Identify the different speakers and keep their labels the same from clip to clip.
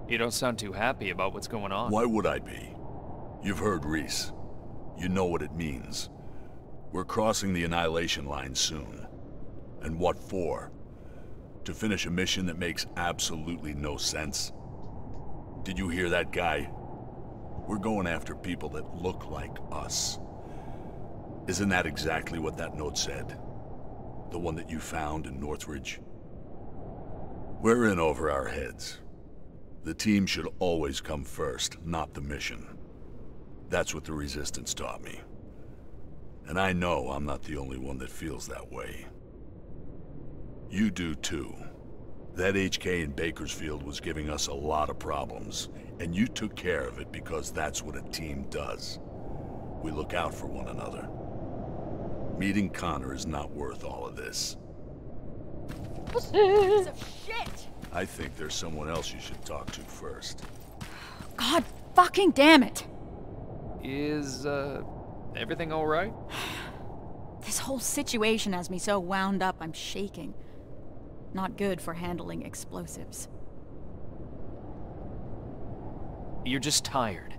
Speaker 1: You don't sound too happy about what's going on.
Speaker 2: Why would I be? You've heard Reese. You know what it means. We're crossing the Annihilation line soon. And what for? To finish a mission that makes absolutely no sense? Did you hear that, guy? We're going after people that look like us. Isn't that exactly what that note said? The one that you found in Northridge? We're in over our heads. The team should always come first, not the mission. That's what the Resistance taught me. And I know I'm not the only one that feels that way. You do too. That HK in Bakersfield was giving us a lot of problems, and you took care of it because that's what a team does. We look out for one another. Meeting Connor is not worth all of this.
Speaker 3: Piece of shit!
Speaker 2: I think there's someone else you should talk to first.
Speaker 3: God fucking damn it!
Speaker 1: Is, everything alright?
Speaker 3: This whole situation has me so wound up I'm shaking. Not good for handling explosives.
Speaker 1: You're just tired.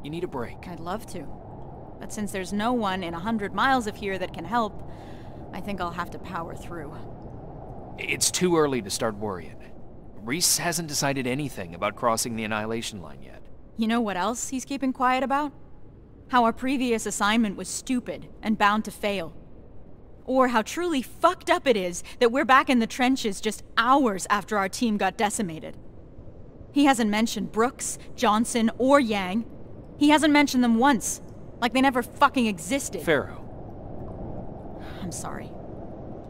Speaker 1: You need a break.
Speaker 3: I'd love to. But since there's no one in 100 miles of here that can help, I think I'll have to power through.
Speaker 1: It's too early to start worrying. Reese hasn't decided anything about crossing the Annihilation line yet.
Speaker 3: You know what else he's keeping quiet about? How our previous assignment was stupid and bound to fail. Or how truly fucked up it is that we're back in the trenches just hours after our team got decimated. He hasn't mentioned Brooks, Johnson, or Yang. He hasn't mentioned them once, like they never fucking existed.
Speaker 1: Pharaoh.
Speaker 3: I'm sorry.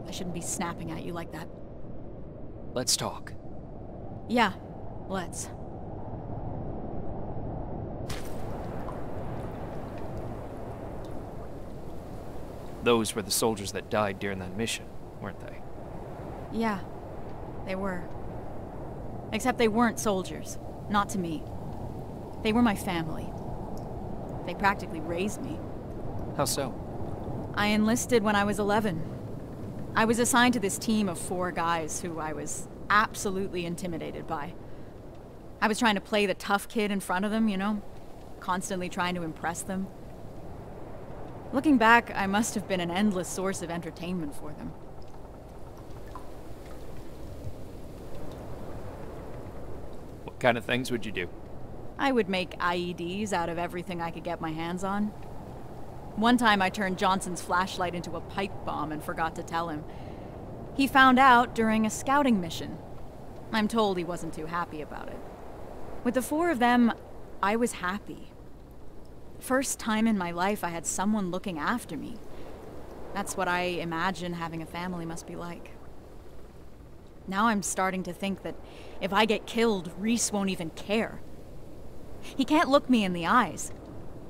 Speaker 3: I shouldn't be snapping at you like that.
Speaker 1: Let's talk.
Speaker 3: Yeah, let's.
Speaker 1: Those were the soldiers that died during that mission, weren't they?
Speaker 3: Yeah, they were. Except they weren't soldiers. Not to me. They were my family. They practically raised me.
Speaker 1: How so?
Speaker 3: I enlisted when I was 11. I was assigned to this team of 4 guys who I was absolutely intimidated by. I was trying to play the tough kid in front of them, you know? Constantly trying to impress them. Looking back, I must have been an endless source of entertainment for them.
Speaker 1: What kind of things would you do?
Speaker 3: I would make IEDs out of everything I could get my hands on. One time I turned Johnson's flashlight into a pipe bomb and forgot to tell him. He found out during a scouting mission. I'm told he wasn't too happy about it. With the 4 of them, I was happy. First time in my life I had someone looking after me. That's what I imagine having a family must be like. Now I'm starting to think that if I get killed, Reese won't even care. He can't look me in the eyes.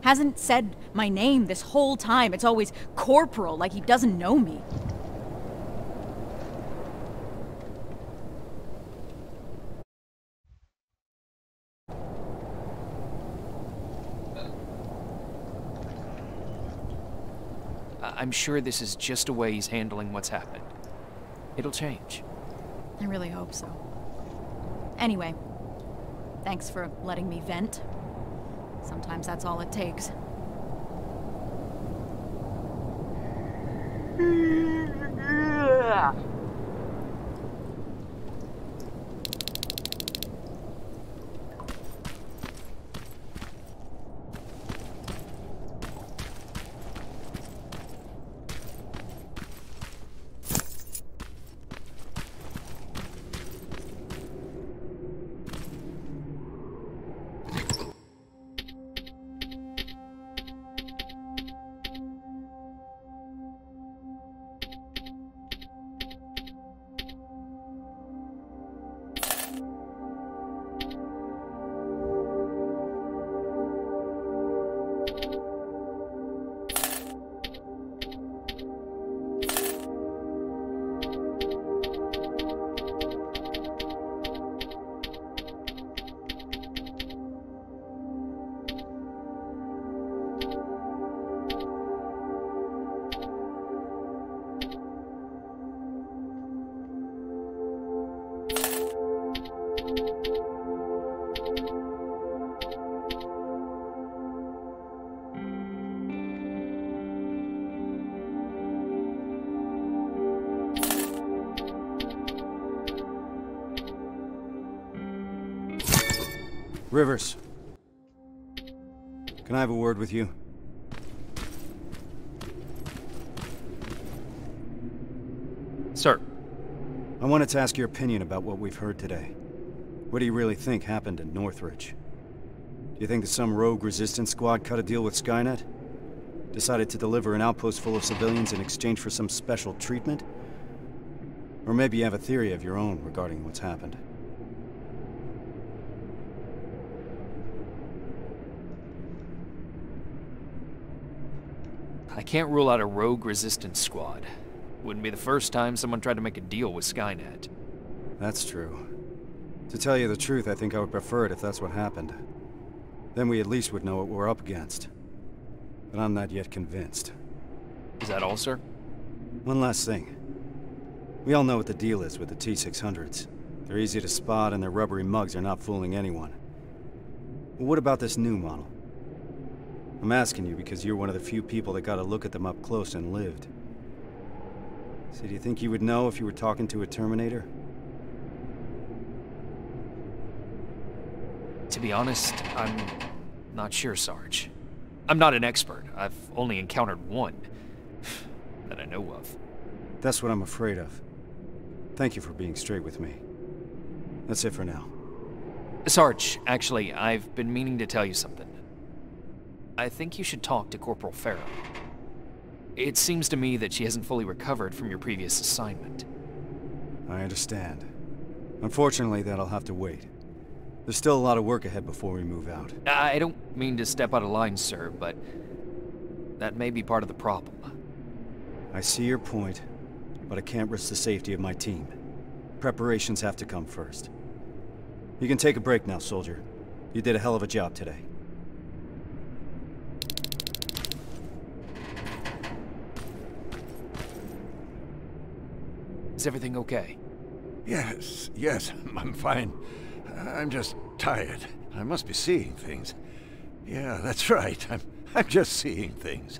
Speaker 3: Hasn't said my name this whole time. It's always Corporal, like he doesn't know me.
Speaker 1: I'm sure this is just a way he's handling what's happened. It'll change.
Speaker 3: I really hope so. Anyway, thanks for letting me vent. Sometimes that's all it takes.
Speaker 4: Rivers. Can I have a word with you?
Speaker 1: Sir.
Speaker 4: I wanted to ask your opinion about what we've heard today. What do you really think happened in Northridge? Do you think that some rogue resistance squad cut a deal with Skynet? Decided to deliver an outpost full of civilians in exchange for some special treatment? Or maybe you have a theory of your own regarding what's happened.
Speaker 1: I can't rule out a rogue resistance squad. Wouldn't be the first time someone tried to make a deal with Skynet.
Speaker 4: That's true. To tell you the truth, I think I would prefer it if that's what happened. Then we at least would know what we're up against. But I'm not yet convinced.
Speaker 1: Is that all, sir?
Speaker 4: One last thing. We all know what the deal is with the T-600s. They're easy to spot and their rubbery mugs are not fooling anyone. But what about this new model? I'm asking you because you're one of the few people that got a look at them up close and lived. So do you think you would know if you were talking to a Terminator?
Speaker 1: To be honest, I'm not sure, Sarge. I'm not an expert. I've only encountered one that I know of.
Speaker 4: That's what I'm afraid of. Thank you for being straight with me. That's it for now.
Speaker 1: Sarge, actually, I've been meaning to tell you something. I think you should talk to Corporal Farrow. It seems to me that she hasn't fully recovered from your previous assignment.
Speaker 4: I understand. Unfortunately, that'll have to wait. There's still a lot of work ahead before we move out.
Speaker 1: I don't mean to step out of line, sir, but that may be part of the problem.
Speaker 4: I see your point, but I can't risk the safety of my team. Preparations have to come first. You can take a break now, soldier. You did a hell of a job today.
Speaker 1: Is everything okay?
Speaker 5: Yes, I'm fine. I'm just tired. I must be seeing things. Yeah, that's right. I'm just seeing things.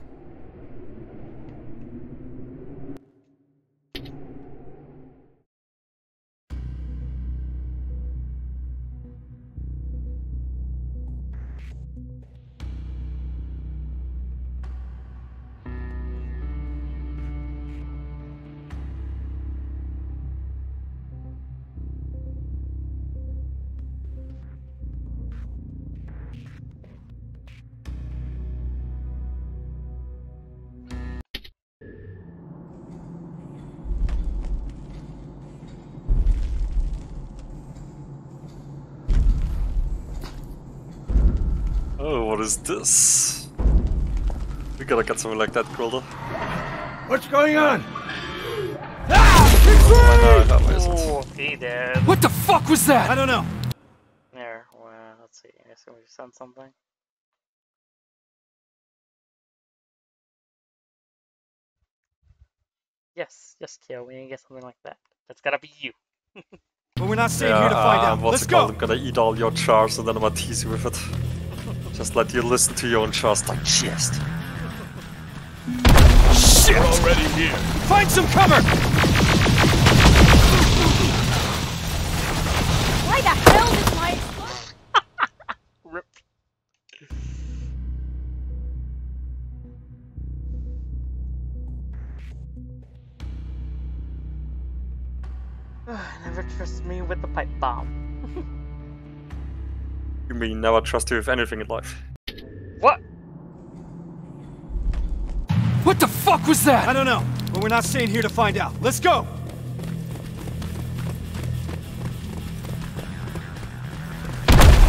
Speaker 6: Oh, what is this? We gotta get something like that, Quilder.
Speaker 5: What's going on?
Speaker 7: Oh, he did.
Speaker 1: What the fuck was that?
Speaker 4: I don't know.
Speaker 7: There, well, let's see. I guess we sent something. Yes, Kyo, we need to get something like that. That's gotta be you.
Speaker 4: But we're not staying here to find out.
Speaker 6: What's
Speaker 4: Let's
Speaker 6: it
Speaker 4: go!
Speaker 6: called? I'm gonna eat all your chars and then I'm gonna tease you with it. Just let you listen to your own chars digest.
Speaker 2: Shit! We're already here.
Speaker 4: Find some cover!
Speaker 3: Why the hell did my...
Speaker 7: Rip. Never trust me with the pipe bomb.
Speaker 6: You mean never trust you with anything in life?
Speaker 7: What?
Speaker 1: What the fuck was that?
Speaker 4: I don't know, but we're not staying here to find out. Let's go!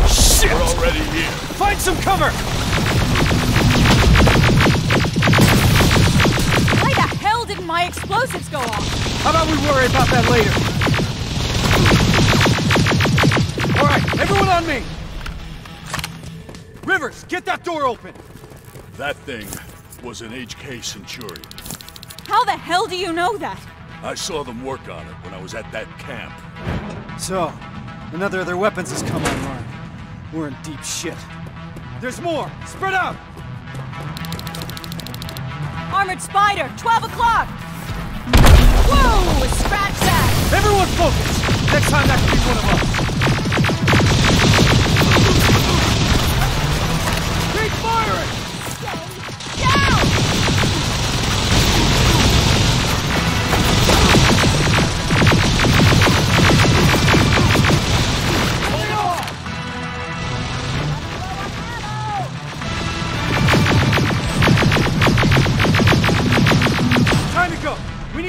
Speaker 2: Shit! We're already here.
Speaker 4: Find some cover!
Speaker 3: Why the hell didn't my explosives go off?
Speaker 4: How about we worry about that later? Alright, everyone on me! Rivers, get that door open!
Speaker 2: That thing was an HK Centurion.
Speaker 3: How the hell do you know that?
Speaker 2: I saw them work on it when I was at that camp.
Speaker 4: So, another of their weapons has come online. We're in deep shit. There's more! Spread out!
Speaker 3: Armored Spider, 12 o'clock! Whoa! Scratch that!
Speaker 4: Everyone focus! Next time that could be one of us!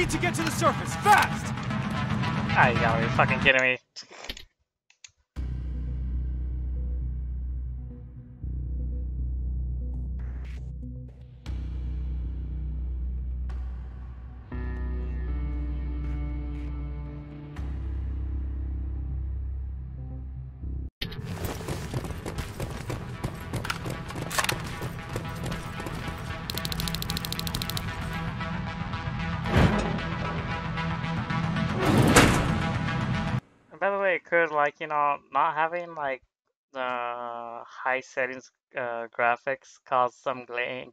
Speaker 4: need to get to the surface, fast!
Speaker 7: Ah, you gotta be fucking kidding me. By the way, could like not having like the high settings graphics cause some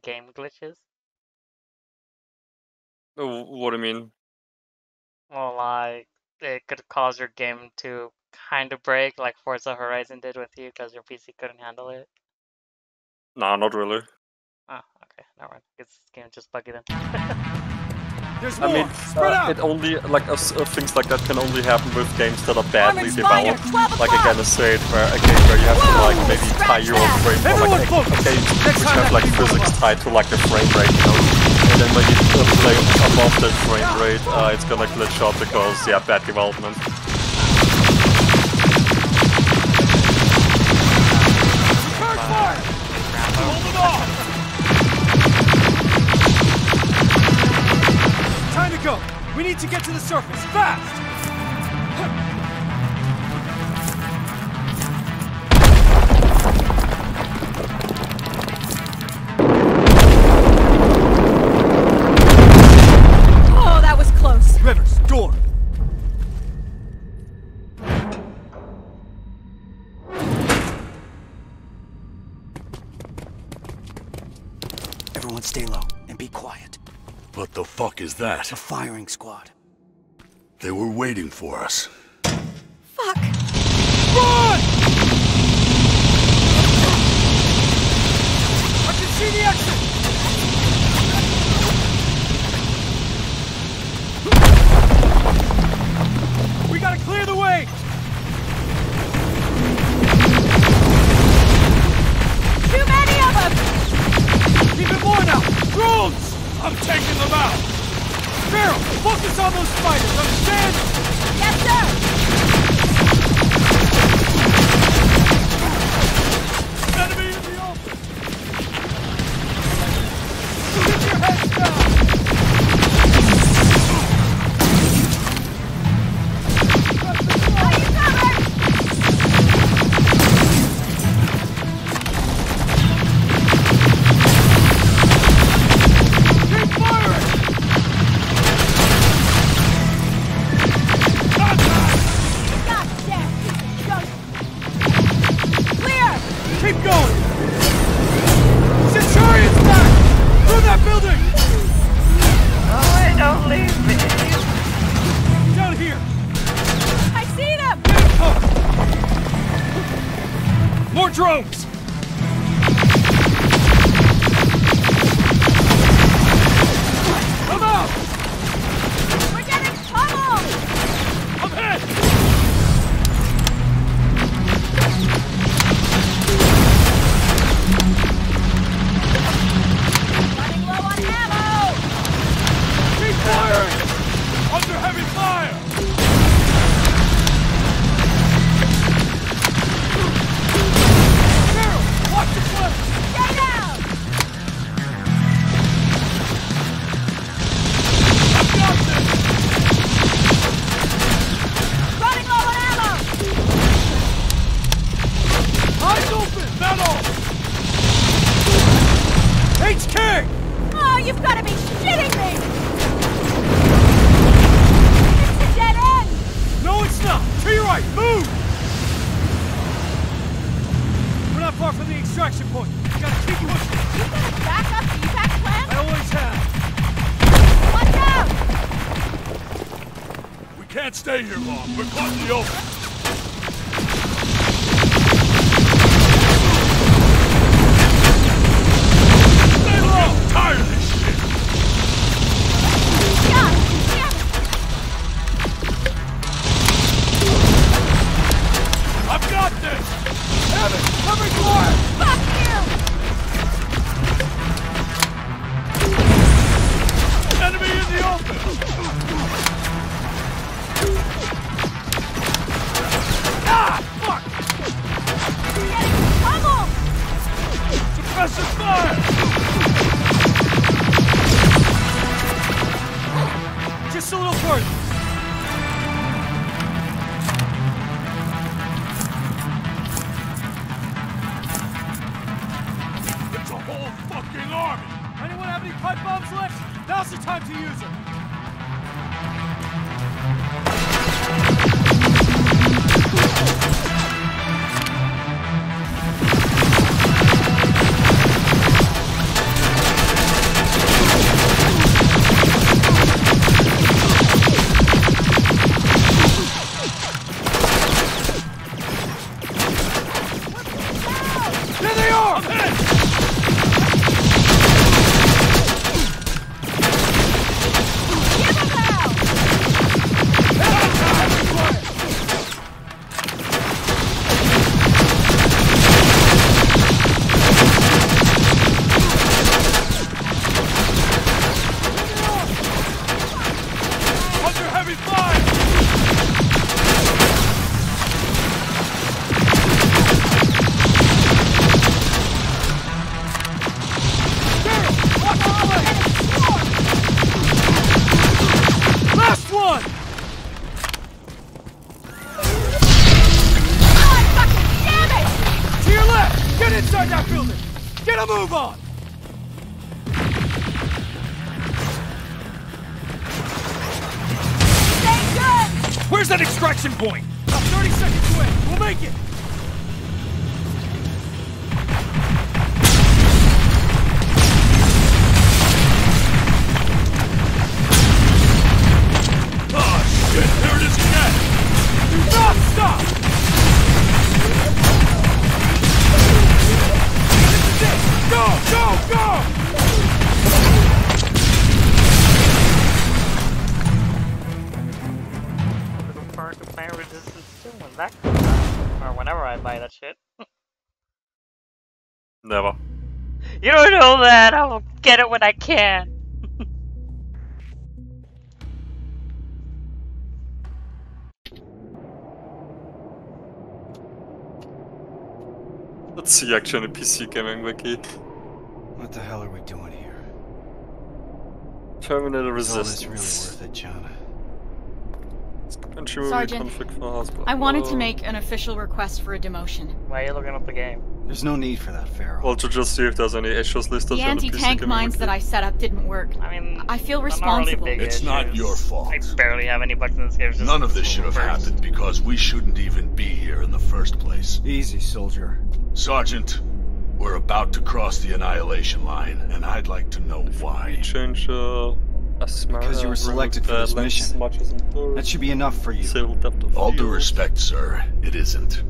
Speaker 7: game glitches?
Speaker 6: What do you mean?
Speaker 7: Well, like it could cause your game to kind of break, like Forza Horizon did with you, because your PC couldn't handle it.
Speaker 6: Nah, not really.
Speaker 7: Oh, okay, never mind. Guess this game just buggy then.
Speaker 4: There's
Speaker 6: I
Speaker 4: more!
Speaker 6: mean,
Speaker 4: Spread out!
Speaker 6: it only things like that can only happen with games that are badly developed. Like again, a game where you have to like maybe tie your own frame, or like games which have like physics tied to like the frame rate, and then when you play above that frame rate, it's gonna glitch out because bad development.
Speaker 4: Hold them off! Time to go! We need to get to the surface, fast!
Speaker 3: Oh, that was close.
Speaker 4: Rivers, door!
Speaker 8: Everyone stay low and be quiet.
Speaker 2: What the fuck is that?
Speaker 8: A firing squad.
Speaker 2: They were waiting for us.
Speaker 3: Fuck.
Speaker 4: Run! I can see the exit! We gotta clear the way!
Speaker 3: Too many of them!
Speaker 4: Even more now! Drones! I'm taking them out! Farrell, focus on those fighters, understand?
Speaker 3: Yes, sir!
Speaker 4: Enemy in the open! Get your heads down!
Speaker 3: Are you covered?
Speaker 4: Keep firing!
Speaker 3: Goddamn piece of junk! Clear!
Speaker 4: Keep going! Centurion's back! Through that building!
Speaker 7: Oh, wait, don't leave me.
Speaker 4: Down here!
Speaker 3: I see them!
Speaker 4: Oh. More drones! Come out!
Speaker 3: We're getting pummeled!
Speaker 4: I'm hit!
Speaker 3: Running low on ammo!
Speaker 4: Keep firing! Under heavy fire! Carol, watch the cliff!
Speaker 3: Stay down!
Speaker 4: I've got this!
Speaker 3: Running low on ammo!
Speaker 4: Eyes open! Metal! HK!
Speaker 3: Oh, you've got to be shitting me! It's a dead end!
Speaker 4: No, it's not! To your right! Move! We're not far from the extraction point. We gotta keep pushing.
Speaker 3: You've got a backup evac plan?
Speaker 4: I always have.
Speaker 3: Watch out!
Speaker 2: We can't stay here long. We're caught in the open.
Speaker 4: Stay low!
Speaker 2: Tired of this shit.
Speaker 3: God damn it!
Speaker 4: I've got this! Have it! Covering fire!
Speaker 3: Fuck you!
Speaker 4: Enemy in the open!
Speaker 9: Just a little further.
Speaker 2: It's a whole fucking army!
Speaker 9: Anyone have any pipe bombs left? Now's the time to use them.
Speaker 2: There they are! Under heavy fire!
Speaker 9: Last one! To your left! Get inside that building! Get a move on! Where's that extraction point? About 30 seconds away. We'll make it!
Speaker 2: Oh shit, there it is again!
Speaker 9: Do not stop! This is it! Go, go, go!
Speaker 7: Looking forward to playing Resistance 2 when that comes out. Or whenever I buy that shit.
Speaker 6: Never.
Speaker 7: You don't know that! I will get it when I can!
Speaker 6: Let's see action in PC gaming wiki.
Speaker 4: What the hell are we doing here?
Speaker 6: Terminator
Speaker 4: Is all this
Speaker 6: Resistance.
Speaker 4: really worth it, John?
Speaker 6: Country movie
Speaker 3: Sergeant,
Speaker 6: conflict for hospital.
Speaker 3: I wanted to make an official request for a demotion.
Speaker 7: Why are you looking up the game?
Speaker 4: There's no need for that, Farrell.
Speaker 6: Well, to just see if there's any issues listed
Speaker 3: The
Speaker 6: on the PC
Speaker 3: anti-tank
Speaker 6: gaming
Speaker 3: mines
Speaker 6: wiki.
Speaker 3: that I set up didn't work.
Speaker 7: I mean,
Speaker 3: I feel
Speaker 7: they're not really
Speaker 3: responsible.
Speaker 7: big
Speaker 2: It's not
Speaker 7: issues.
Speaker 2: your fault.
Speaker 7: I barely have any bugs in this game. It's just
Speaker 2: None of this should have
Speaker 7: first.
Speaker 2: happened because we shouldn't even be here in the first place.
Speaker 4: Easy, soldier.
Speaker 2: Sergeant, we're about to cross the Annihilation line, and I'd like to know why.
Speaker 6: Change
Speaker 4: Because you were selected for this mission. That should be enough for you.
Speaker 6: Civil depth of
Speaker 2: All due
Speaker 6: field.
Speaker 2: respect, sir, it isn't.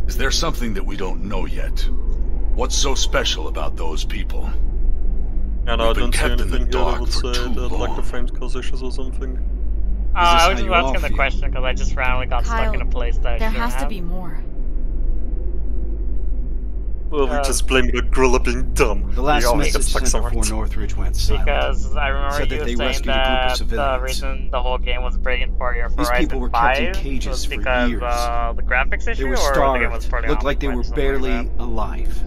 Speaker 2: Is there something that we don't know yet? What's so special about those people?
Speaker 6: And I
Speaker 2: We've been
Speaker 6: don't see
Speaker 2: kept in the
Speaker 6: anything here that
Speaker 2: dark
Speaker 6: would
Speaker 2: for
Speaker 6: say
Speaker 2: too
Speaker 6: that like the
Speaker 2: long.
Speaker 6: frames cause issues or something.
Speaker 7: I
Speaker 4: how
Speaker 7: was just
Speaker 4: you all
Speaker 7: asking the
Speaker 4: feel?
Speaker 7: question because I just randomly got
Speaker 3: Kyle,
Speaker 7: stuck in a place that I
Speaker 3: there
Speaker 7: shouldn't
Speaker 3: has to
Speaker 7: have.
Speaker 3: be more.
Speaker 6: Well, we just blame the gorilla being dumb.
Speaker 4: The last
Speaker 6: We always
Speaker 4: message
Speaker 6: get stuck
Speaker 4: sent
Speaker 6: somewhere.
Speaker 4: before Northridge went silent.
Speaker 7: Because I remember
Speaker 4: Said that
Speaker 7: you
Speaker 4: they
Speaker 7: saying
Speaker 4: rescued a group of
Speaker 7: that the
Speaker 4: civilians.
Speaker 7: reason the whole game was breaking for your
Speaker 4: These people
Speaker 7: Horizon
Speaker 4: were kept in
Speaker 7: 5
Speaker 4: cages
Speaker 7: was
Speaker 4: for
Speaker 7: because
Speaker 4: years.
Speaker 7: the graphics issue
Speaker 4: They were
Speaker 7: or the game was
Speaker 4: starved,
Speaker 7: pretty
Speaker 4: looked like they were barely alive.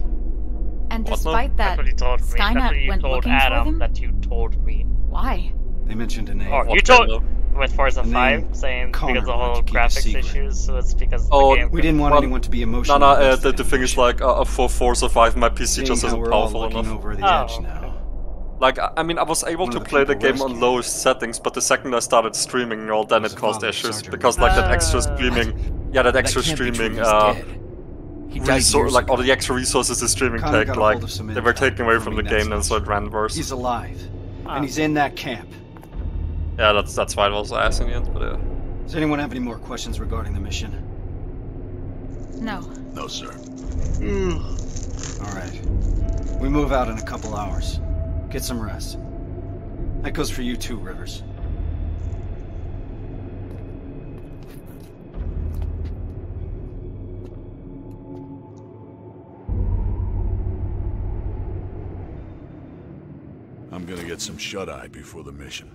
Speaker 3: And
Speaker 6: What?
Speaker 3: despite
Speaker 7: That's
Speaker 3: that,
Speaker 7: what you told me. That's what
Speaker 3: Skynet
Speaker 7: you
Speaker 3: went
Speaker 7: told
Speaker 3: looking for
Speaker 7: Adam
Speaker 3: them?
Speaker 7: that you told me.
Speaker 3: Why?
Speaker 4: They mentioned a name.
Speaker 7: Oh,
Speaker 6: What
Speaker 7: you
Speaker 6: kind
Speaker 7: told with Forza
Speaker 4: The name
Speaker 7: 5 saying
Speaker 4: Connor
Speaker 7: because of the
Speaker 4: wanted
Speaker 7: whole
Speaker 4: to keep a
Speaker 7: graphics
Speaker 4: secret.
Speaker 7: issues, so it's because
Speaker 6: Oh,
Speaker 7: the game.
Speaker 4: We didn't want
Speaker 6: Well,
Speaker 4: anyone to be
Speaker 6: No,
Speaker 4: emotionally
Speaker 6: no,
Speaker 4: invested
Speaker 6: the
Speaker 4: in
Speaker 6: thing is
Speaker 4: mission.
Speaker 6: like, for Forza 5 my PC
Speaker 4: Seeing
Speaker 6: just
Speaker 4: how
Speaker 6: isn't
Speaker 4: we're all
Speaker 6: powerful
Speaker 4: looking
Speaker 6: enough.
Speaker 4: over the
Speaker 7: Oh,
Speaker 4: edge now.
Speaker 6: Like, I mean, I was able
Speaker 4: One
Speaker 6: to
Speaker 4: of the
Speaker 6: play the
Speaker 4: people
Speaker 6: game on
Speaker 4: rescued.
Speaker 6: lowest settings, but the second I started streaming and all, then
Speaker 4: Was
Speaker 6: it
Speaker 4: the
Speaker 6: caused
Speaker 4: father of
Speaker 6: issues.
Speaker 4: Sergeant
Speaker 6: Because, like, that extra
Speaker 7: What?
Speaker 6: streaming... Yeah, that extra
Speaker 8: That can't be true,
Speaker 6: streaming,
Speaker 8: he's dead. He died years
Speaker 6: like, all
Speaker 8: ago.
Speaker 6: the extra resources the streaming
Speaker 4: Connor
Speaker 6: take,
Speaker 4: got a
Speaker 6: like,
Speaker 4: hold of some
Speaker 6: they were
Speaker 4: intel
Speaker 6: taken away
Speaker 4: from
Speaker 6: from
Speaker 4: me
Speaker 6: the
Speaker 4: next
Speaker 6: game, and so it ran worse.
Speaker 4: He's alive.
Speaker 7: Ah.
Speaker 4: And he's in that camp.
Speaker 6: Yeah, that's why it was ass in the end, but yeah.
Speaker 4: Does anyone have any more questions regarding the mission?
Speaker 3: No.
Speaker 2: No, sir.
Speaker 4: Alright. We move out in a couple hours. Get some rest. That goes for you too, Rivers.
Speaker 2: I'm gonna get some shut-eye before the mission.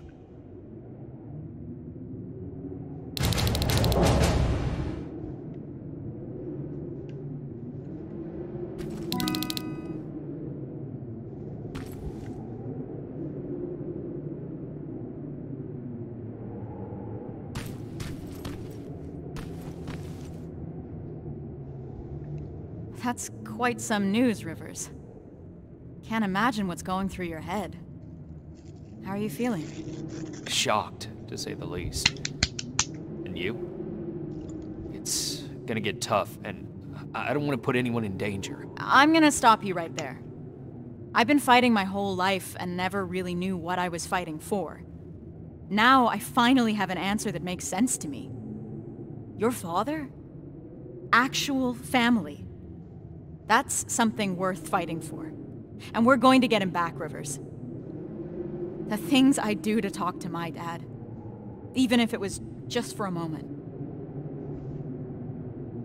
Speaker 3: That's quite some news, Rivers. Can't imagine what's going through your head. How are you feeling?
Speaker 1: Shocked, to say the least. And you? It's gonna get tough, and I don't want to put anyone in danger.
Speaker 3: I'm gonna stop you right there. I've been fighting my whole life and never really knew what I was fighting for. Now I finally have an answer that makes sense to me. Your father? Actual family. That's something worth fighting for. And we're going to get him back, Rivers. The things I do to talk to my dad, even if it was just for a moment.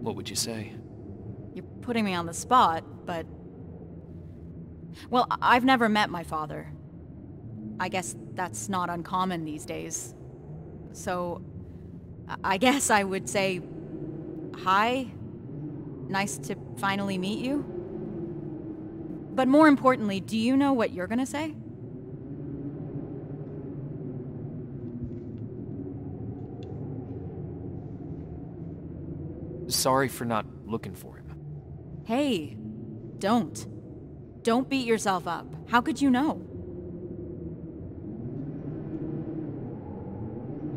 Speaker 1: What would you say?
Speaker 3: You're putting me on the spot, but... Well, I've never met my father. I guess that's not uncommon these days. So, I guess I would say, hi, nice to finally meet you. But more importantly, do you know what you're gonna say?
Speaker 1: Sorry for not looking for him.
Speaker 3: Hey, don't. Don't beat yourself up. How could you know?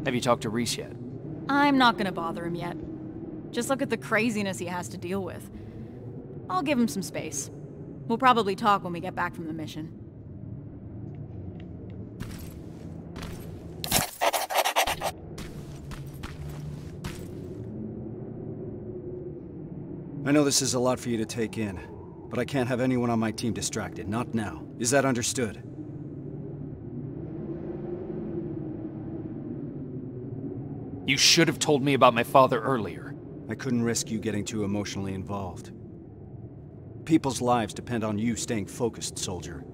Speaker 1: Have you talked to Reese yet?
Speaker 3: I'm not gonna bother him yet. Just look at the craziness he has to deal with. I'll give him some space. We'll probably talk when we get back from the mission.
Speaker 4: I know this is a lot for you to take in, but I can't have anyone on my team distracted, not now. Is that understood?
Speaker 1: You should have told me about my father earlier.
Speaker 4: I couldn't risk you getting too emotionally involved. People's lives depend on you staying focused, soldier.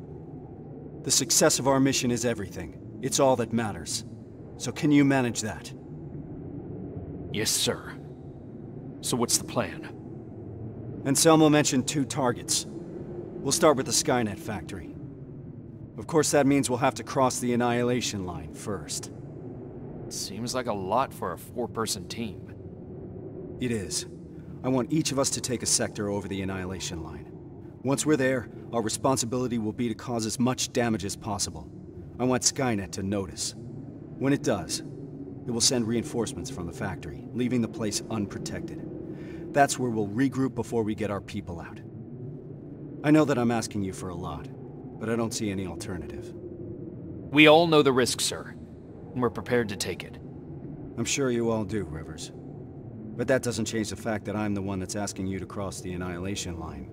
Speaker 4: The success of our mission is everything. It's all that matters. So can you manage that?
Speaker 1: Yes, sir. So what's the plan?
Speaker 4: Anselmo mentioned 2 targets. We'll start with the Skynet factory. Of course, that means we'll have to cross the Annihilation line first.
Speaker 1: Seems like a lot for a 4-person team.
Speaker 4: It is. I want each of us to take a sector over the Annihilation line. Once we're there, our responsibility will be to cause as much damage as possible. I want Skynet to notice. When it does, it will send reinforcements from the factory, leaving the place unprotected. That's where we'll regroup before we get our people out. I know that I'm asking you for a lot, but I don't see any alternative.
Speaker 1: We all know the risk, sir, and we're prepared to take it.
Speaker 4: I'm sure you all do, Rivers. But that doesn't change the fact that I'm the one that's asking you to cross the Annihilation line.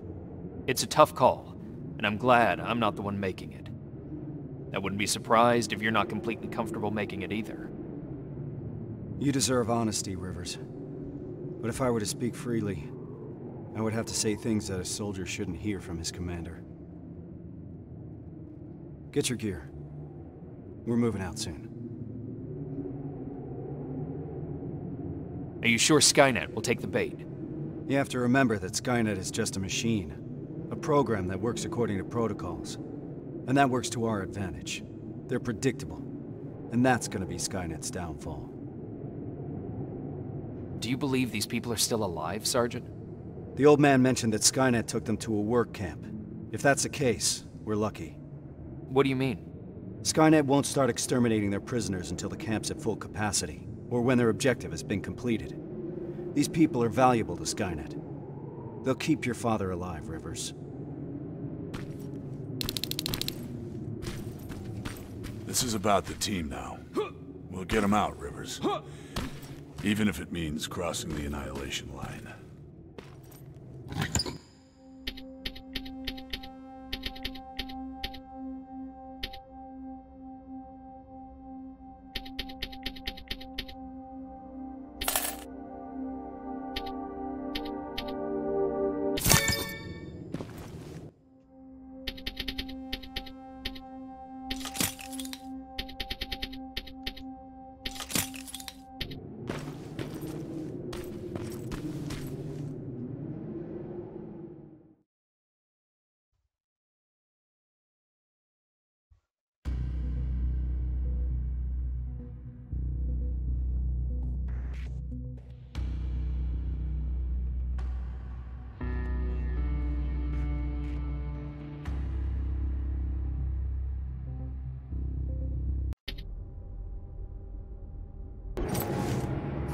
Speaker 1: It's a tough call, and I'm glad I'm not the one making it. I wouldn't be surprised if you're not completely comfortable making it either.
Speaker 4: You deserve honesty, Rivers. But if I were to speak freely, I would have to say things that a soldier shouldn't hear from his commander. Get your gear. We're moving out soon.
Speaker 1: Are you sure Skynet will take the bait?
Speaker 4: You have to remember that Skynet is just a machine. A program that works according to protocols. And that works to our advantage. They're predictable. And that's gonna be Skynet's downfall.
Speaker 1: Do you believe these people are still alive, Sergeant?
Speaker 4: The old man mentioned that Skynet took them to a work camp. If that's the case, we're lucky.
Speaker 1: What do you mean?
Speaker 4: Skynet won't start exterminating their prisoners until the camp's at full capacity, or when their objective has been completed. These people are valuable to Skynet. They'll keep your father alive, Rivers.
Speaker 2: This is about the team now. We'll get them out, Rivers. Even if it means crossing the Annihilation line.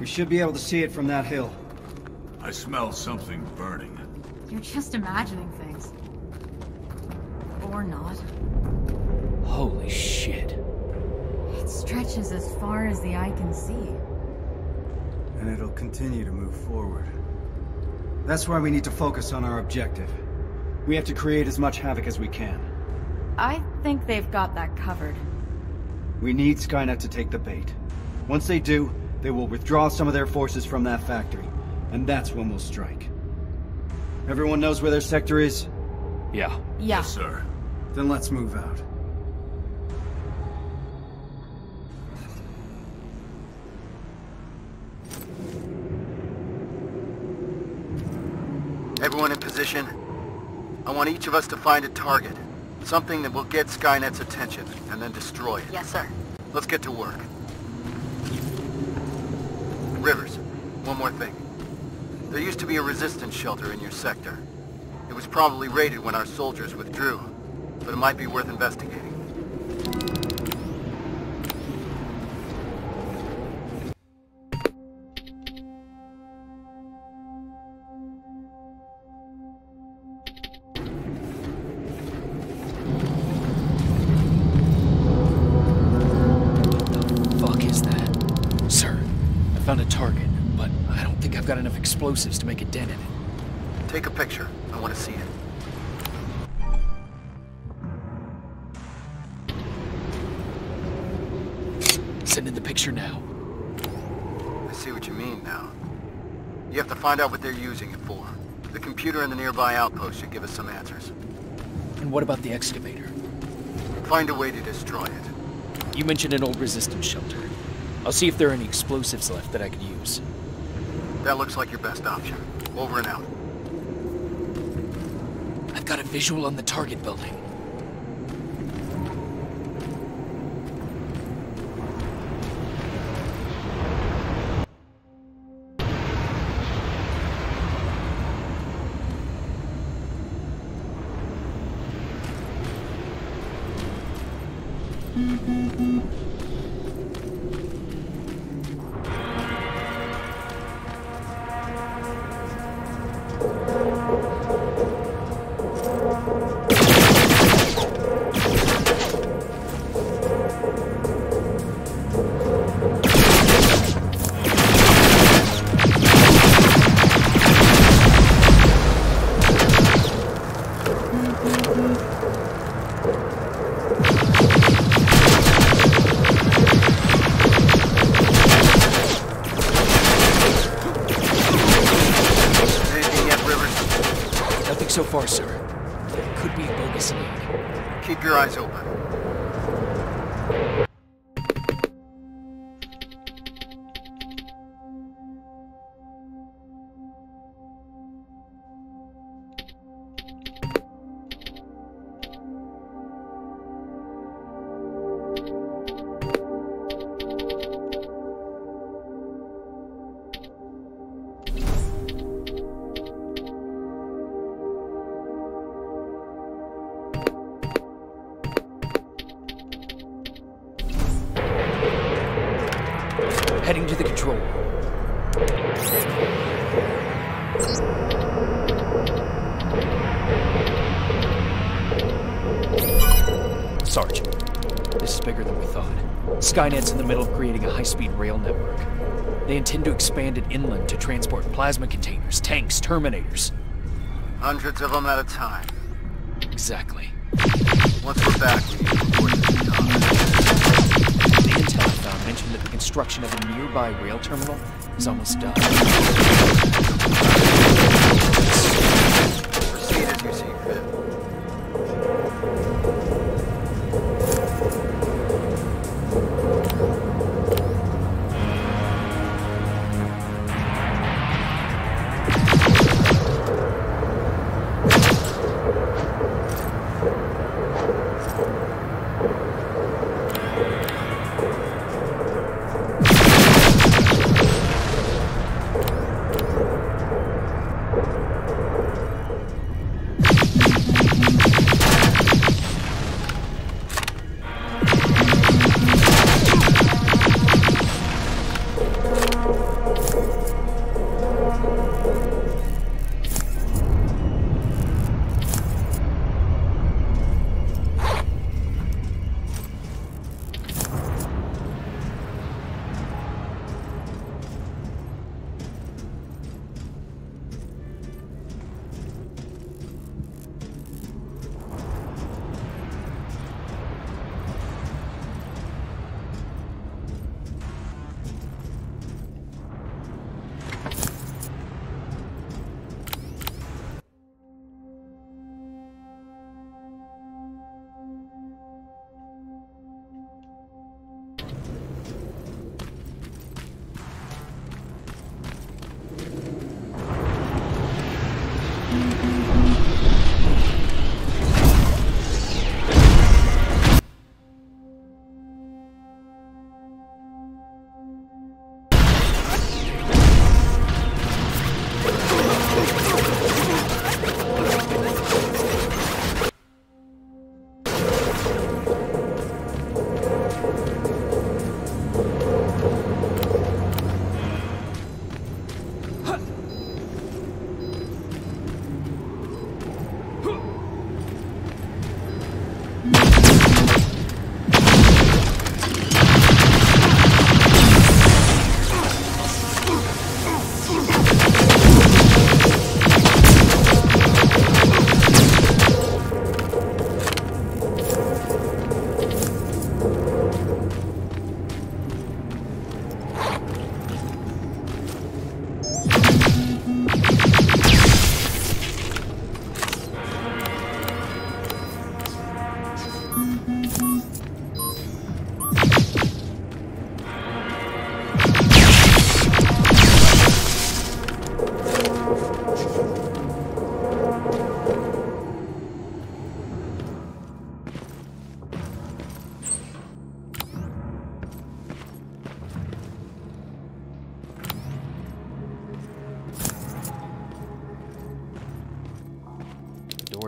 Speaker 4: We should be able to see it from that hill.
Speaker 2: I smell something burning.
Speaker 3: You're just imagining things. Or not.
Speaker 1: Holy shit.
Speaker 3: It stretches as far as the eye can see.
Speaker 4: And it'll continue to move forward. That's why we need to focus on our objective. We have to create as much havoc as we can.
Speaker 3: I think they've got that covered.
Speaker 4: We need Skynet to take the bait. Once they do, they will withdraw some of their forces from that factory. And that's when we'll strike. Everyone knows where their sector is?
Speaker 1: Yeah.
Speaker 3: Yeah.
Speaker 2: Yes, sir.
Speaker 4: Then let's move out.
Speaker 10: Everyone in position. I want each of us to find a target. Something that will get Skynet's attention, and then destroy it.
Speaker 3: Yes, sir.
Speaker 10: Let's get to work. Rivers, one more thing. There used to be a resistance shelter in your sector. It was probably raided when our soldiers withdrew, but it might be worth investigating.
Speaker 1: Found a target, but I don't think I've got enough explosives to make a dent in it.
Speaker 10: Take a picture. I want to see it.
Speaker 1: Sending the picture now.
Speaker 10: I see what you mean now. You have to find out what they're using it for. The computer in the nearby outpost should give us some answers.
Speaker 1: And what about the excavator?
Speaker 10: Find a way to destroy it.
Speaker 1: You mentioned an old resistance shelter. I'll see if there are any explosives left that I could use.
Speaker 10: That looks like your best option. Over and out.
Speaker 1: I've got a visual on the target building. So far, sir. It could be a bogus lead.
Speaker 10: Keep your eyes open.
Speaker 1: Heading to the control room. Sarge, this is bigger than we thought. Skynet's in the middle of creating a high-speed rail network. They intend to expand it inland to transport plasma containers, tanks, Terminators.
Speaker 10: Hundreds of them at a time.
Speaker 1: Exactly.
Speaker 10: Once we're back, we need to report to the top.
Speaker 1: The intel I found mentioned that the construction of a nearby rail terminal is almost done.
Speaker 10: Proceed as you see fit.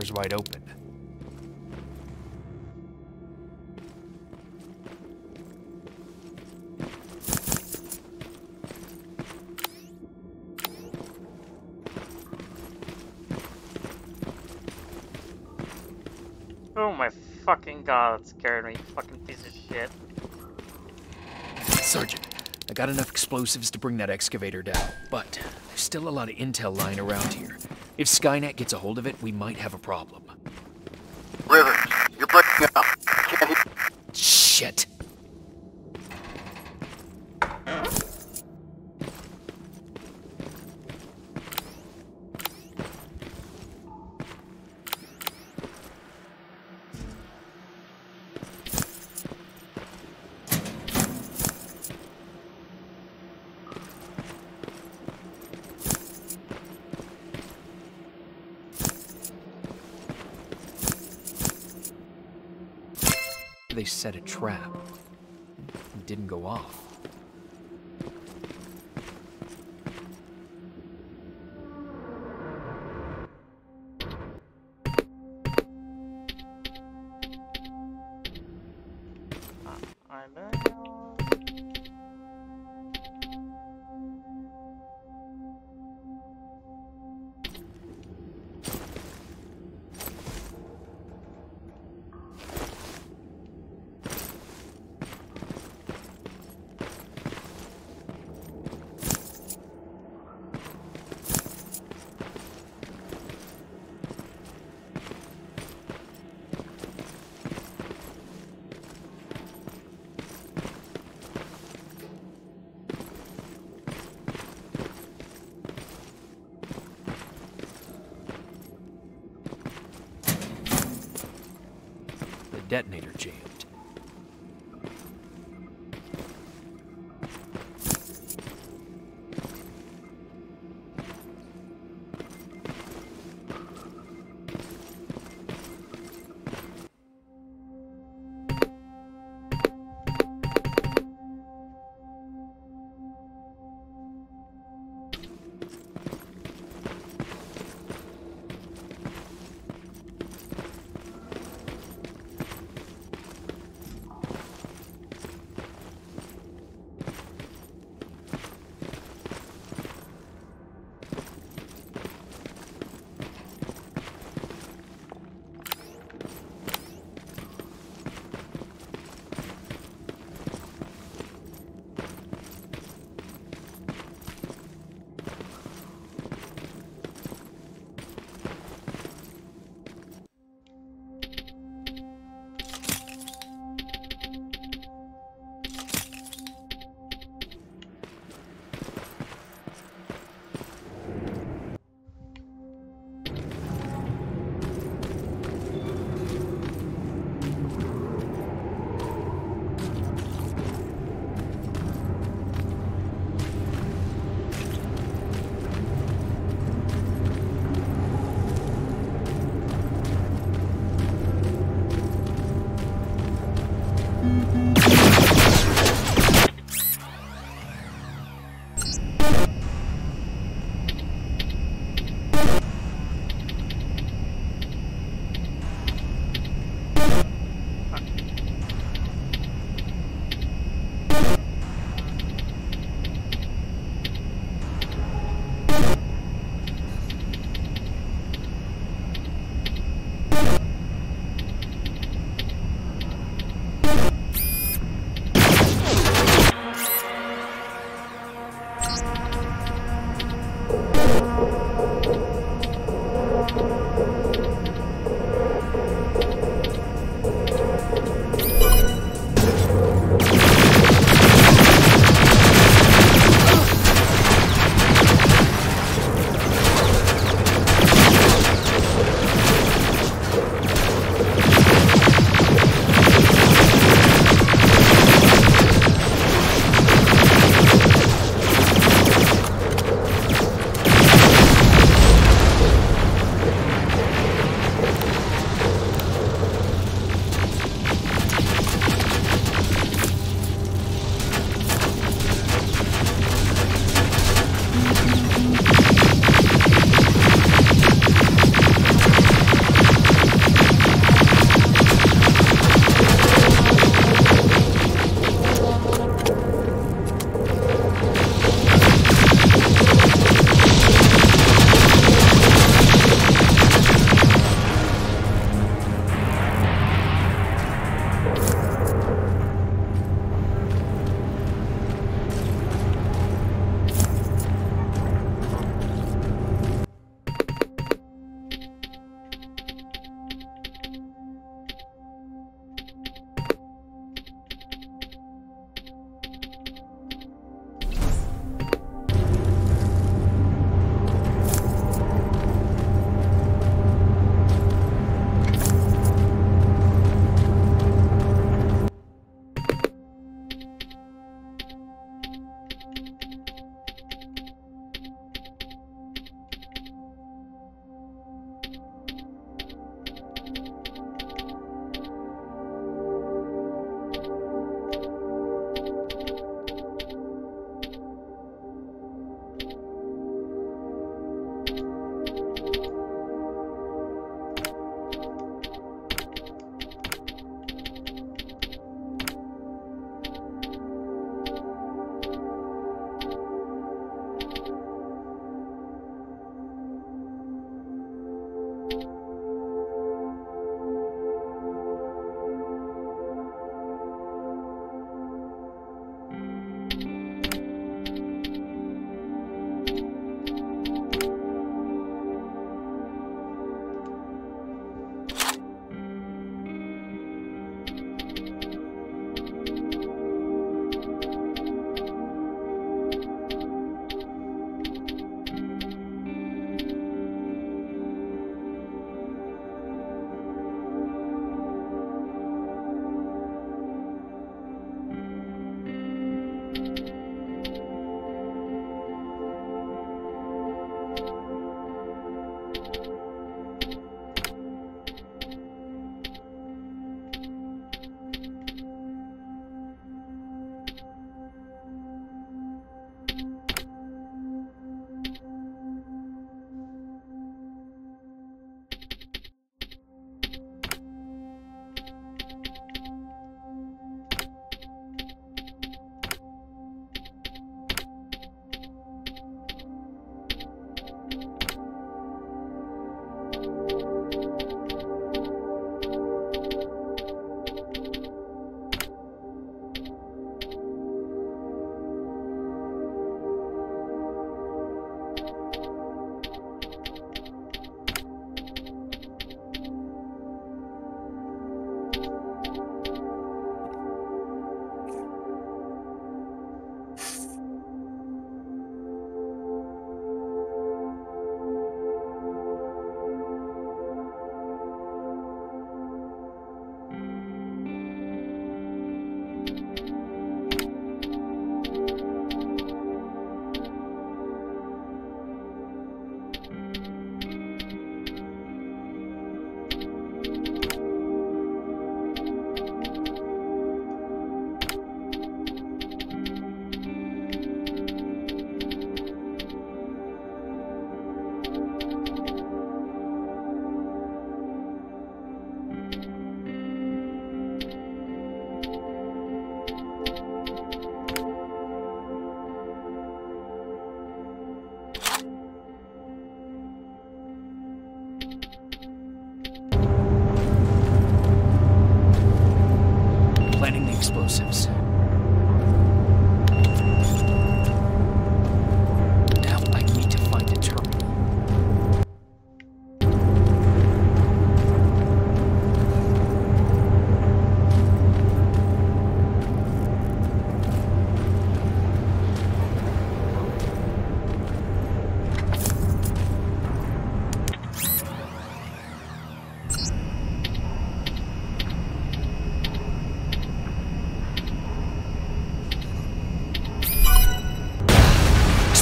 Speaker 1: doors wide open.
Speaker 7: Oh my fucking god, that scared me. Fucking piece of shit.
Speaker 1: Sergeant, I got enough explosives to bring that excavator down, but there's still a lot of intel lying around here. If Skynet gets a hold of it, we might have a problem.
Speaker 10: Rivers, you're breaking up. Can't hear.
Speaker 1: Shit. They set a trap. It didn't go off.
Speaker 7: I don't know.
Speaker 1: Detonator jammed.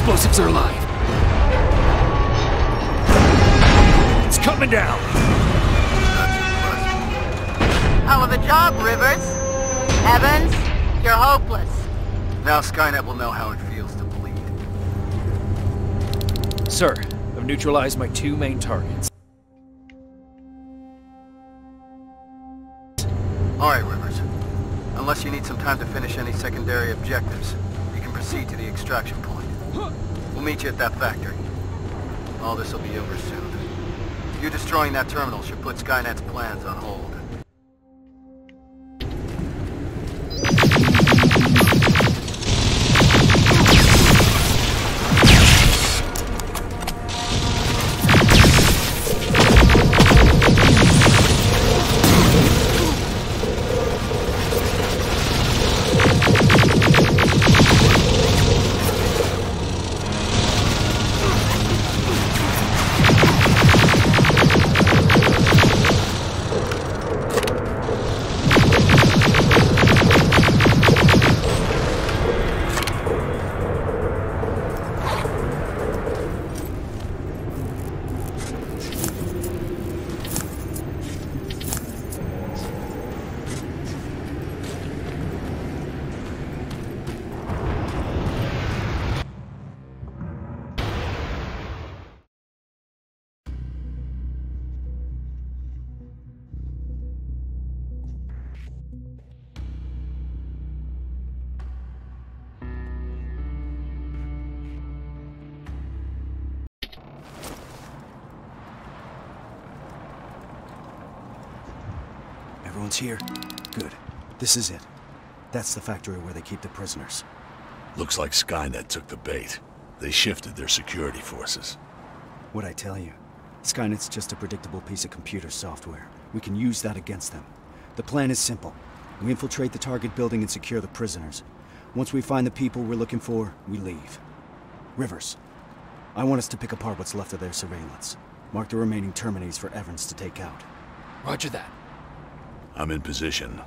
Speaker 9: explosives are alive. It's coming down.
Speaker 10: Hell of a job, Rivers. Evans, you're hopeless. Now Skynet will know how it feels to bleed.
Speaker 1: Sir, I've neutralized my 2 main targets.
Speaker 10: Alright, Rivers. Unless you need some time to finish any secondary objectives, you can proceed to the extraction point. We'll meet you at that factory. All this will be over soon. You destroying that terminal should put Skynet's plans on hold.
Speaker 4: Everyone's here? Good. This is it. That's the factory where they keep the prisoners.
Speaker 2: Looks like Skynet took the bait. They shifted their security forces.
Speaker 4: What'd I tell you? Skynet's just a predictable piece of computer software. We can use that against them. The plan is simple. We infiltrate the target building and secure the prisoners. Once we find the people we're looking for, we leave. Rivers, I want us to pick apart what's left of their surveillance. Mark the remaining Terminates for Evans to take out.
Speaker 1: Roger that.
Speaker 2: I'm in position.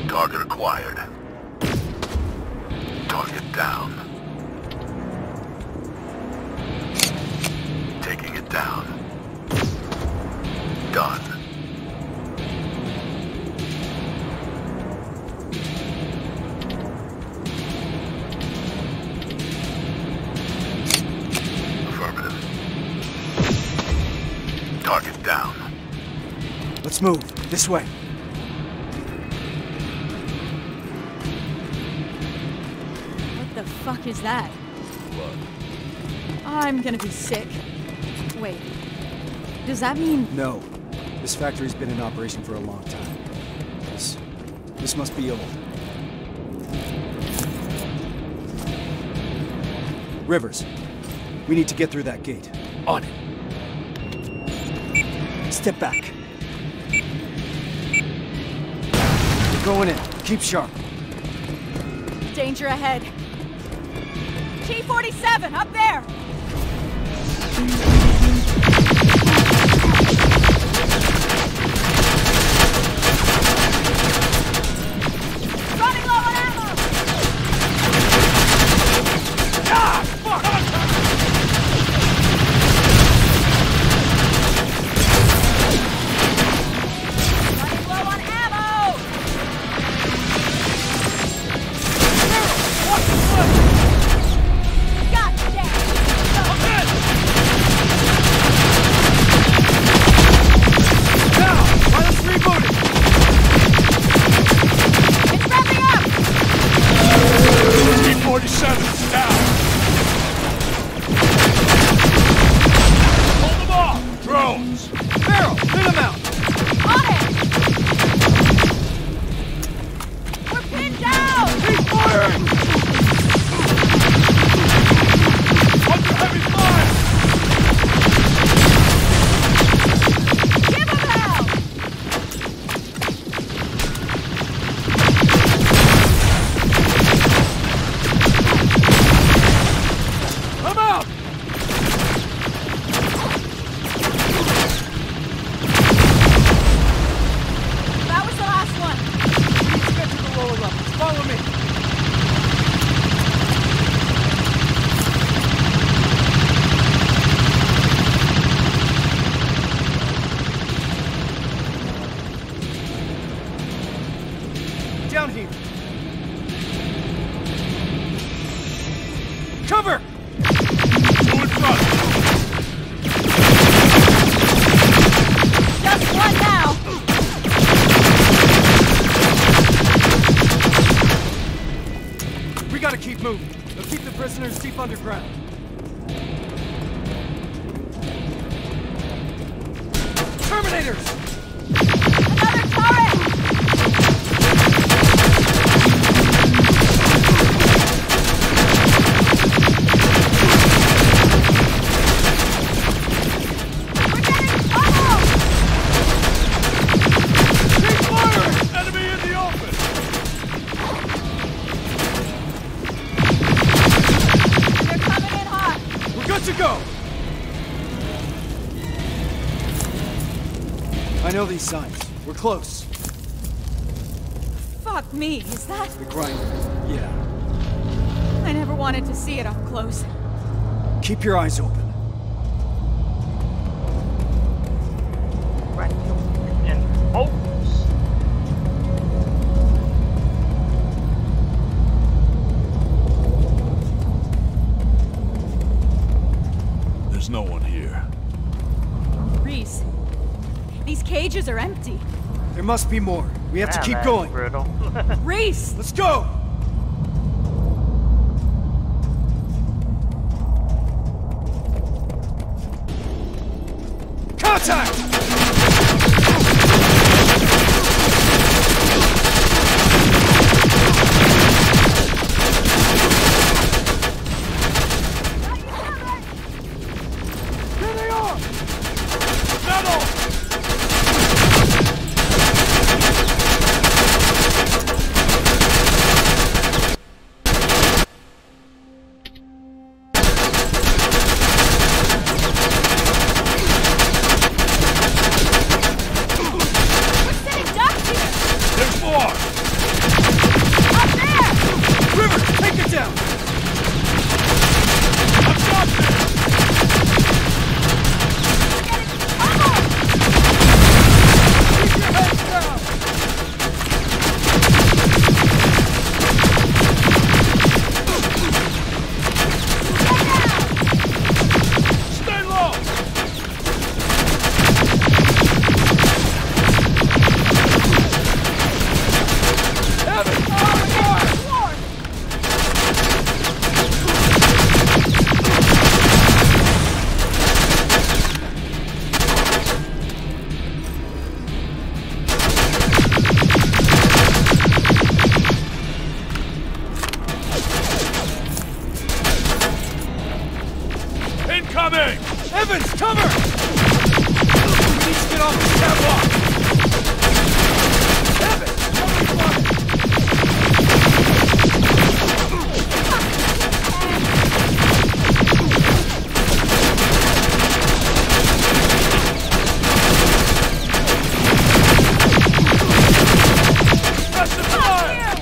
Speaker 2: Target acquired. Target down. Taking it down. Done. Affirmative. Target down.
Speaker 4: Let's move. This way.
Speaker 3: What the fuck is that?
Speaker 2: What?
Speaker 3: I'm gonna be sick. Wait. Does that mean...
Speaker 4: No. This factory's been in operation for a long time. This must be old. Rivers, we need to get through that gate.
Speaker 1: On it.
Speaker 4: Step back. We're going in. Keep sharp.
Speaker 3: Danger ahead. T-47, up there! Running low on ammo!
Speaker 9: Ah! Fuck!
Speaker 3: Running low on ammo! God damn!
Speaker 9: I'm dead! Cover!
Speaker 2: Two in front!
Speaker 3: Just one now!
Speaker 9: We gotta keep moving. They'll keep the prisoners deep underground. Terminators!
Speaker 3: Another turret! We're getting trouble!
Speaker 2: Keep firing! Enemy in the open!
Speaker 3: They're coming in hot!
Speaker 9: We're good to go!
Speaker 4: I know these signs. We're close.
Speaker 3: Fuck me, is that?
Speaker 4: The grinder. Yeah.
Speaker 3: I never wanted to see it up close.
Speaker 4: Keep your eyes open.
Speaker 7: Right. And focus.
Speaker 2: There's no one here.
Speaker 3: Reese, these cages are empty.
Speaker 4: There must be more. We have to keep
Speaker 7: That's
Speaker 4: going.
Speaker 7: brutal.
Speaker 3: Reese!
Speaker 4: Let's go!
Speaker 9: Contact!
Speaker 2: Here they are! Metal!
Speaker 3: We're sitting ducks here!
Speaker 2: There's more!
Speaker 3: Up there!
Speaker 9: River, take it down!
Speaker 2: I've got this!
Speaker 3: We're getting in trouble!
Speaker 9: Keep your heads down!
Speaker 2: Stay low! Incoming!
Speaker 9: Evans, cover! We need to get off this catwalk! Evans, cover fire!
Speaker 2: Press the fire!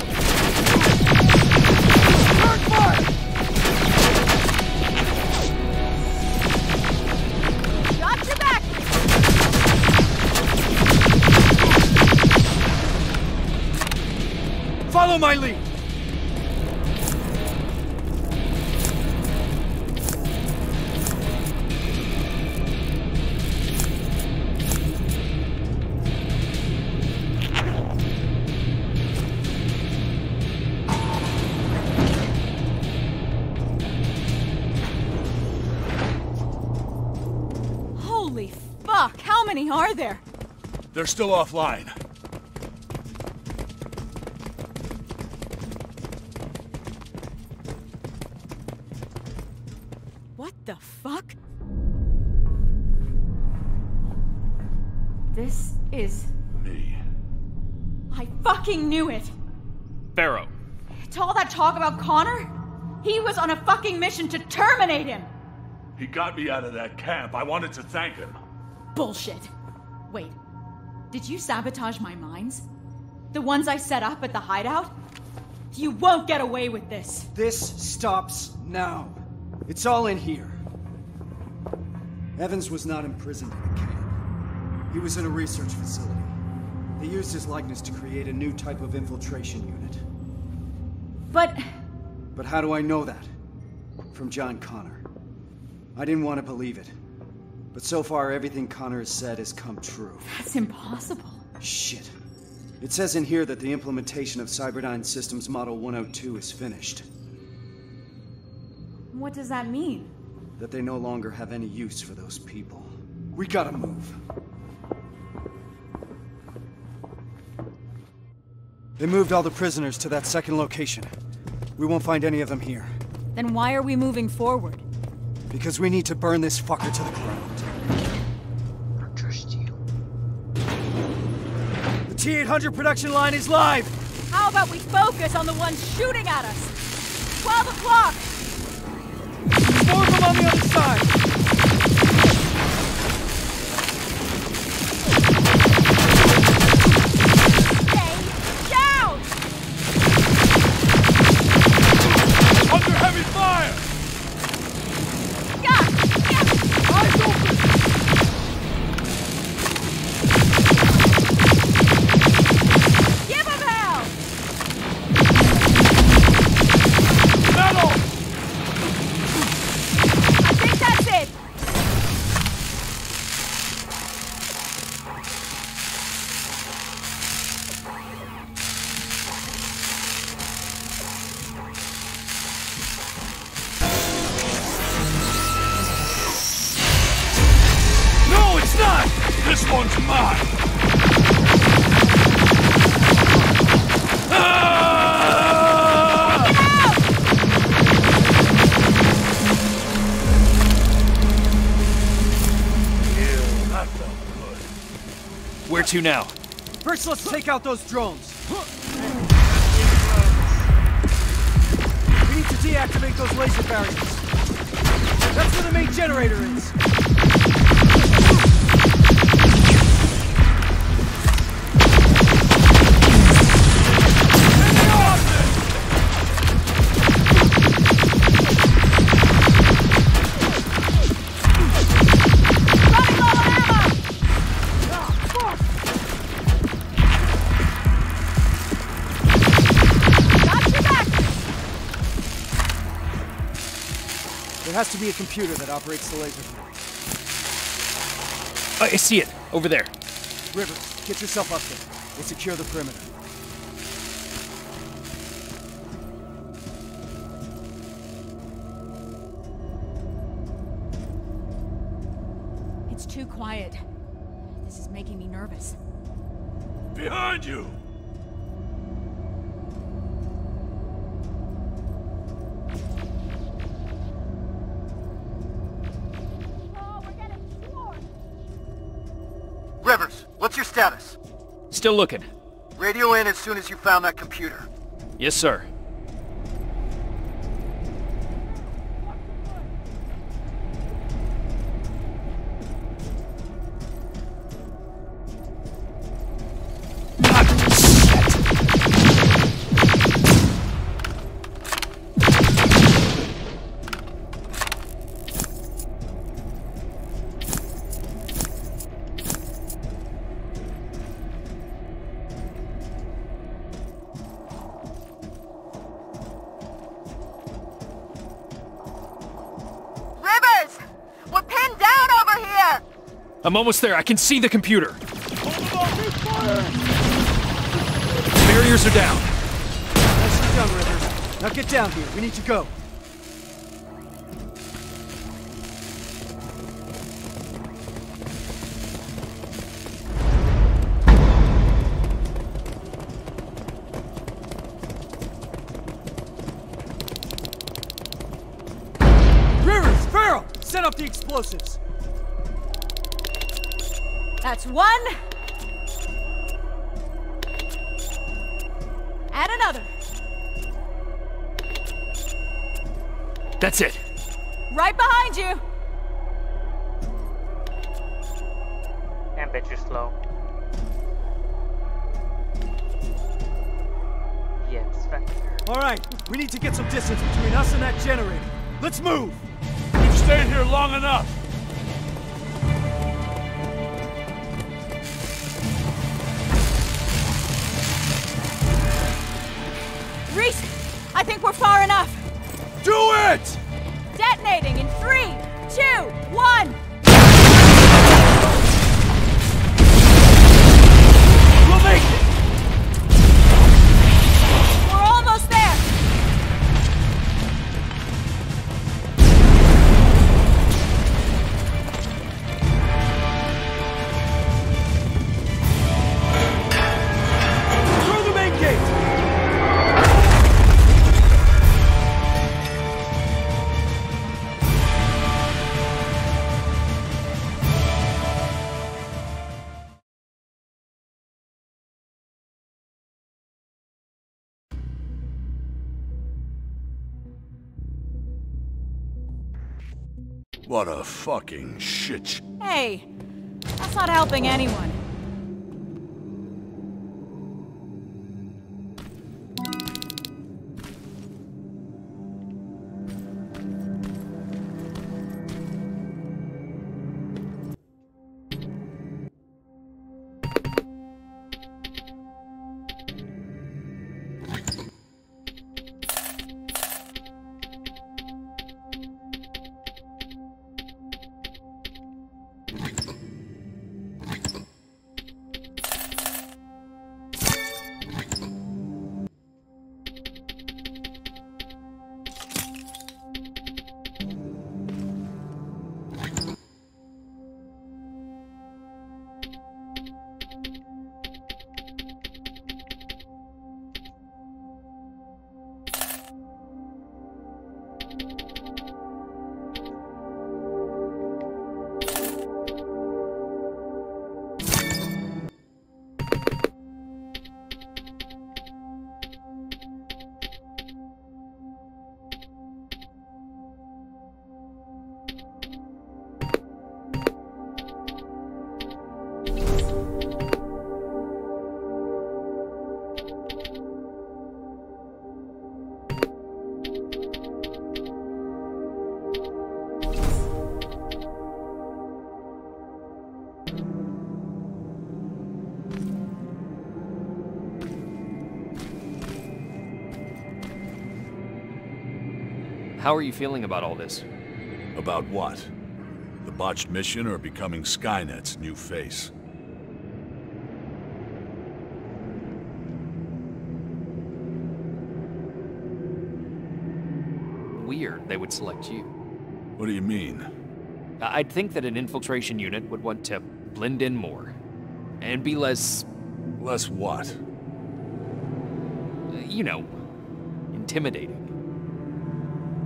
Speaker 9: Turn fire!
Speaker 3: Got your back!
Speaker 9: Follow my lead!
Speaker 3: Holy fuck, how many are there?
Speaker 2: They're still offline.
Speaker 3: What the fuck? This is...
Speaker 2: Me.
Speaker 3: I fucking knew it!
Speaker 1: Pharaoh.
Speaker 3: To all that talk about Connor? He was on a fucking mission to terminate him!
Speaker 2: He got me out of that camp. I wanted to thank him.
Speaker 3: Bullshit. Wait, did you sabotage my mines? The ones I set up at the hideout? You won't get away with this.
Speaker 4: This stops now. It's all in here. Evans was not imprisoned in the camp. He was in a research facility. They used his likeness to create a new type of infiltration unit.
Speaker 3: But
Speaker 4: But how do I know that? From John Connor. I didn't want to believe it. But so far, everything Connor has said has come true.
Speaker 3: That's impossible.
Speaker 4: Shit. It says in here that the implementation of Cyberdyne Systems Model 102 is finished.
Speaker 3: What does that mean?
Speaker 4: That they no longer have any use for those people. We gotta move. They moved all the prisoners to that second location. We won't find any of them here.
Speaker 3: Then why are we moving forward?
Speaker 4: Because we need to burn this fucker to the ground.
Speaker 8: I don't trust you.
Speaker 4: The T-800 production line is live!
Speaker 3: How about we focus on the ones shooting at us? 12 o'clock!
Speaker 4: More of them on the other side!
Speaker 3: Stay down!
Speaker 9: Under heavy fire!
Speaker 3: God!
Speaker 9: Eyes open!
Speaker 3: Give him hell!
Speaker 9: Metal!
Speaker 3: I think that's it!
Speaker 9: No, it's not! This one's mine! Ah!
Speaker 3: Get out!
Speaker 2: Ew, that felt good.
Speaker 1: Where to now?
Speaker 4: First, let's take out those drones. We need to deactivate those laser barriers. That's where the main generator is.
Speaker 3: Running low on ammo! Got your back!
Speaker 4: There has to be a computer that operates the laser power.
Speaker 1: I see it. Over there.
Speaker 4: Rivers, get yourself up there. We'll secure the perimeter.
Speaker 3: It's too quiet. This is making me nervous.
Speaker 2: Behind you!
Speaker 3: Oh, we're getting swarmed!
Speaker 10: Rivers, what's your status?
Speaker 1: Still looking.
Speaker 10: Radio in as soon as you found that computer.
Speaker 1: Yes, sir.
Speaker 3: Rivers! We're pinned down over here!
Speaker 1: I'm almost there. I can see the computer. Barriers are down.
Speaker 4: Nicely done, Rivers. Now get down here. We need to go. Rivers! Farrell! Set up the explosives.
Speaker 3: That's one. And another.
Speaker 1: That's it.
Speaker 3: Right behind you.
Speaker 7: Damn bitch, you're slow. Yes, right there.
Speaker 4: All right, we need to get some distance between us and that generator. Let's move!
Speaker 9: We've stayed here long enough!
Speaker 3: Reese, I think we're far enough.
Speaker 9: Do it!
Speaker 3: Detonating in 3, 2, 1!
Speaker 9: We'll make it!
Speaker 3: We're almost there!
Speaker 9: Through the main gate!
Speaker 2: What a fucking shit.
Speaker 3: Hey, that's not helping anyone.
Speaker 1: How are you feeling about all this?
Speaker 2: About what? The botched mission or becoming Skynet's new face?
Speaker 1: Weird they would select you.
Speaker 2: What do you mean?
Speaker 1: I'd think that an infiltration unit would want to blend in more. And be less...
Speaker 2: Less what?
Speaker 1: You know, intimidating.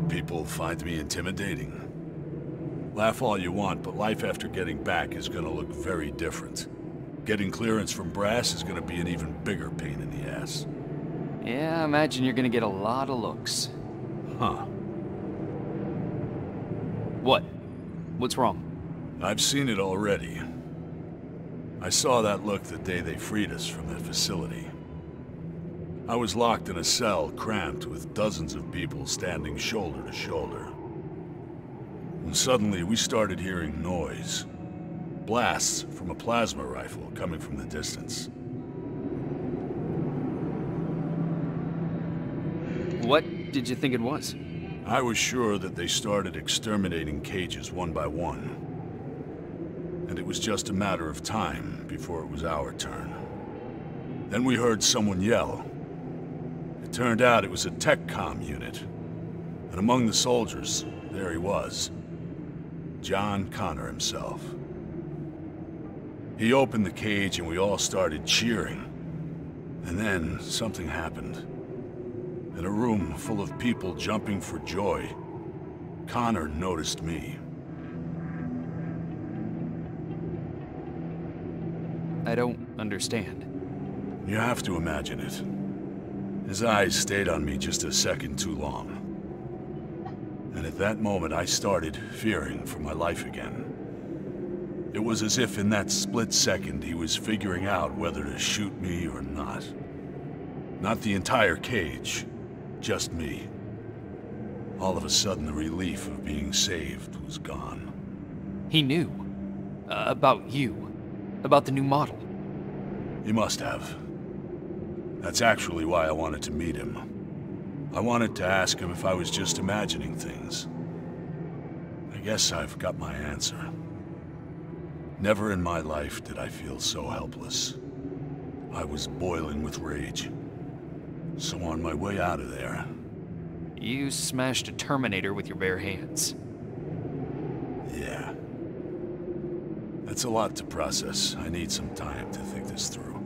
Speaker 2: People find me intimidating. Laugh all you want, but life after getting back is gonna look very different. Getting clearance from Brass is gonna be an even bigger pain in the ass.
Speaker 1: Yeah, I imagine you're gonna get a lot of looks.
Speaker 2: Huh.
Speaker 1: What? What's wrong?
Speaker 2: I've seen it already. I saw that look the day they freed us from that facility. I was locked in a cell, cramped, with dozens of people standing shoulder to shoulder. And suddenly, we started hearing noise. Blasts from a plasma rifle coming from the distance.
Speaker 1: What did you think it was?
Speaker 2: I was sure that they started exterminating cages one by one. And it was just a matter of time before it was our turn. Then we heard someone yell. It turned out it was a tech-com unit. And among the soldiers, there he was. John Connor himself. He opened the cage and we all started cheering. And then something happened. In a room full of people jumping for joy, Connor noticed me.
Speaker 1: I don't understand.
Speaker 2: You have to imagine it. His eyes stayed on me just a second too long. And at that moment, I started fearing for my life again. It was as if in that split second, he was figuring out whether to shoot me or not. Not the entire cage, just me. All of a sudden, the relief of being saved was gone.
Speaker 1: He knew. About you. About the new model.
Speaker 2: He must have. That's actually why I wanted to meet him. I wanted to ask him if I was just imagining things. guess I've got my answer. Never in my life did I feel so helpless. I was boiling with rage. So on my way out of there...
Speaker 1: You smashed a Terminator with your bare hands.
Speaker 2: Yeah. That's a lot to process. I need some time to think this through.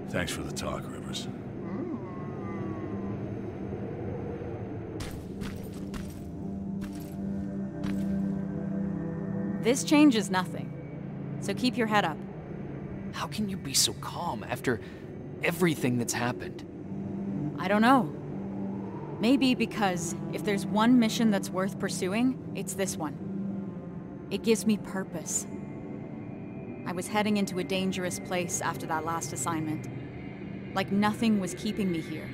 Speaker 2: Thanks for the talk, Rivers.
Speaker 3: This changes nothing. So keep your head up.
Speaker 1: How can you be so calm after everything that's happened?
Speaker 3: I don't know. Maybe because if there's one mission that's worth pursuing, it's this one. It gives me purpose. I was heading into a dangerous place after that last assignment. Like nothing was keeping me here.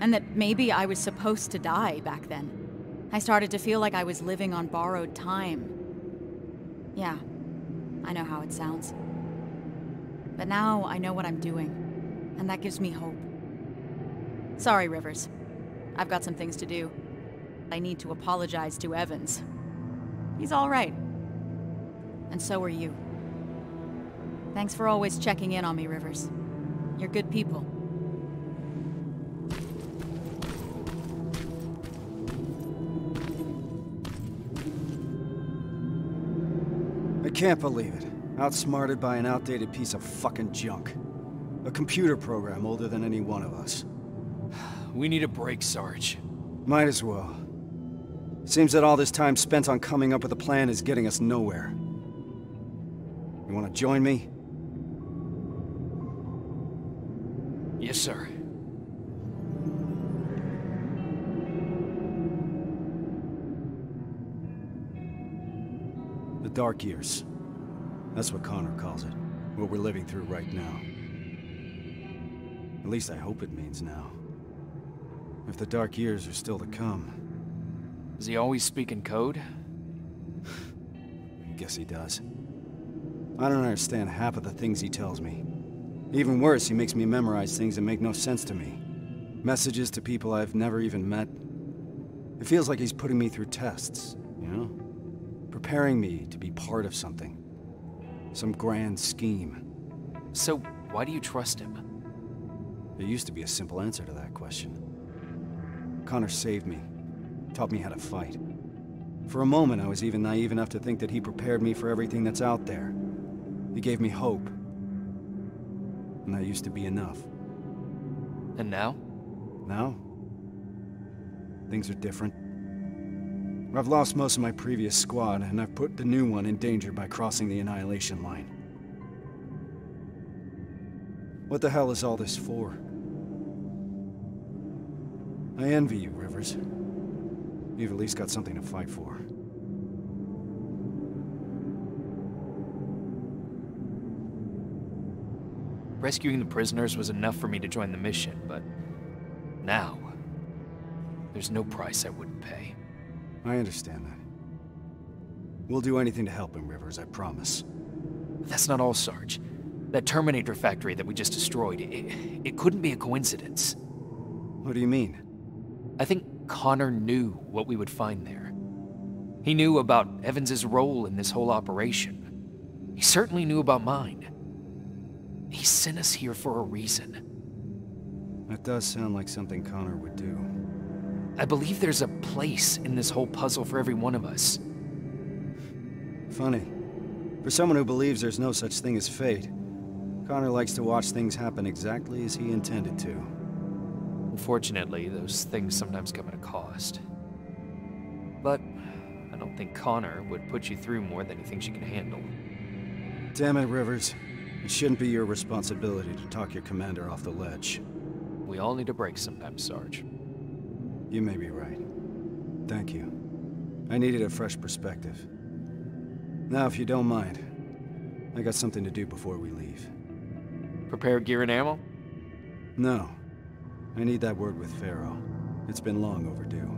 Speaker 3: And that maybe I was supposed to die back then. I started to feel like I was living on borrowed time. Yeah, I know how it sounds. But now I know what I'm doing, and that gives me hope. Sorry, Rivers. I've got some things to do. I need to apologize to Evans. He's all right. And so are you. Thanks for always checking in on me, Rivers. You're good people.
Speaker 4: I can't believe it. Outsmarted by an outdated piece of fucking junk. A computer program older than any one of us.
Speaker 1: We need a break, Sarge.
Speaker 4: Might as well. Seems that all this time spent on coming up with a plan is getting us nowhere. You want to join me?
Speaker 1: Yes, sir.
Speaker 4: The dark years. That's what Connor calls it. What we're living through right now. At least I hope it means now. If the dark years are still to come.
Speaker 1: Does he always speak in code?
Speaker 4: I guess he does. I don't understand half of the things he tells me. Even worse, he makes me memorize things that make no sense to me. Messages to people I've never even met. It feels like he's putting me through tests, you know? Preparing me to be part of something. Some grand scheme.
Speaker 1: So, why do you trust him?
Speaker 4: There used to be a simple answer to that question. Connor saved me. Taught me how to fight. For a moment, I was even naive enough to think that he prepared me for everything that's out there. He gave me hope. And that used to be enough.
Speaker 1: And now?
Speaker 4: Now? Things are different. I've lost most of my previous squad, and I've put the new one in danger by crossing the Annihilation line. What the hell is all this for? I envy you, Rivers. You've at least got something to fight for.
Speaker 1: Rescuing the prisoners was enough for me to join the mission, but now, there's no price I wouldn't pay.
Speaker 4: I understand that. We'll do anything to help him, Rivers, I promise.
Speaker 1: That's not all, Sarge. That Terminator factory that we just destroyed, it couldn't be a coincidence.
Speaker 4: What do you mean?
Speaker 1: I think Connor knew what we would find there. He knew about Evans's role in this whole operation. He certainly knew about mine. He sent us here for a reason.
Speaker 4: That does sound like something Connor would do.
Speaker 1: I believe there's a place in this whole puzzle for every one of us.
Speaker 4: Funny. For someone who believes there's no such thing as fate, Connor likes to watch things happen exactly as he intended to.
Speaker 1: Unfortunately, those things sometimes come at a cost. But I don't think Connor would put you through more than he thinks you can handle.
Speaker 4: Damn it, Rivers. It shouldn't be your responsibility to talk your commander off the ledge.
Speaker 1: We all need a break sometimes, Sarge.
Speaker 4: You may be right. Thank you. I needed a fresh perspective. Now, if you don't mind, I got something to do before we leave.
Speaker 1: Prepare gear and ammo?
Speaker 4: No. I need that word with Pharaoh. It's been long overdue.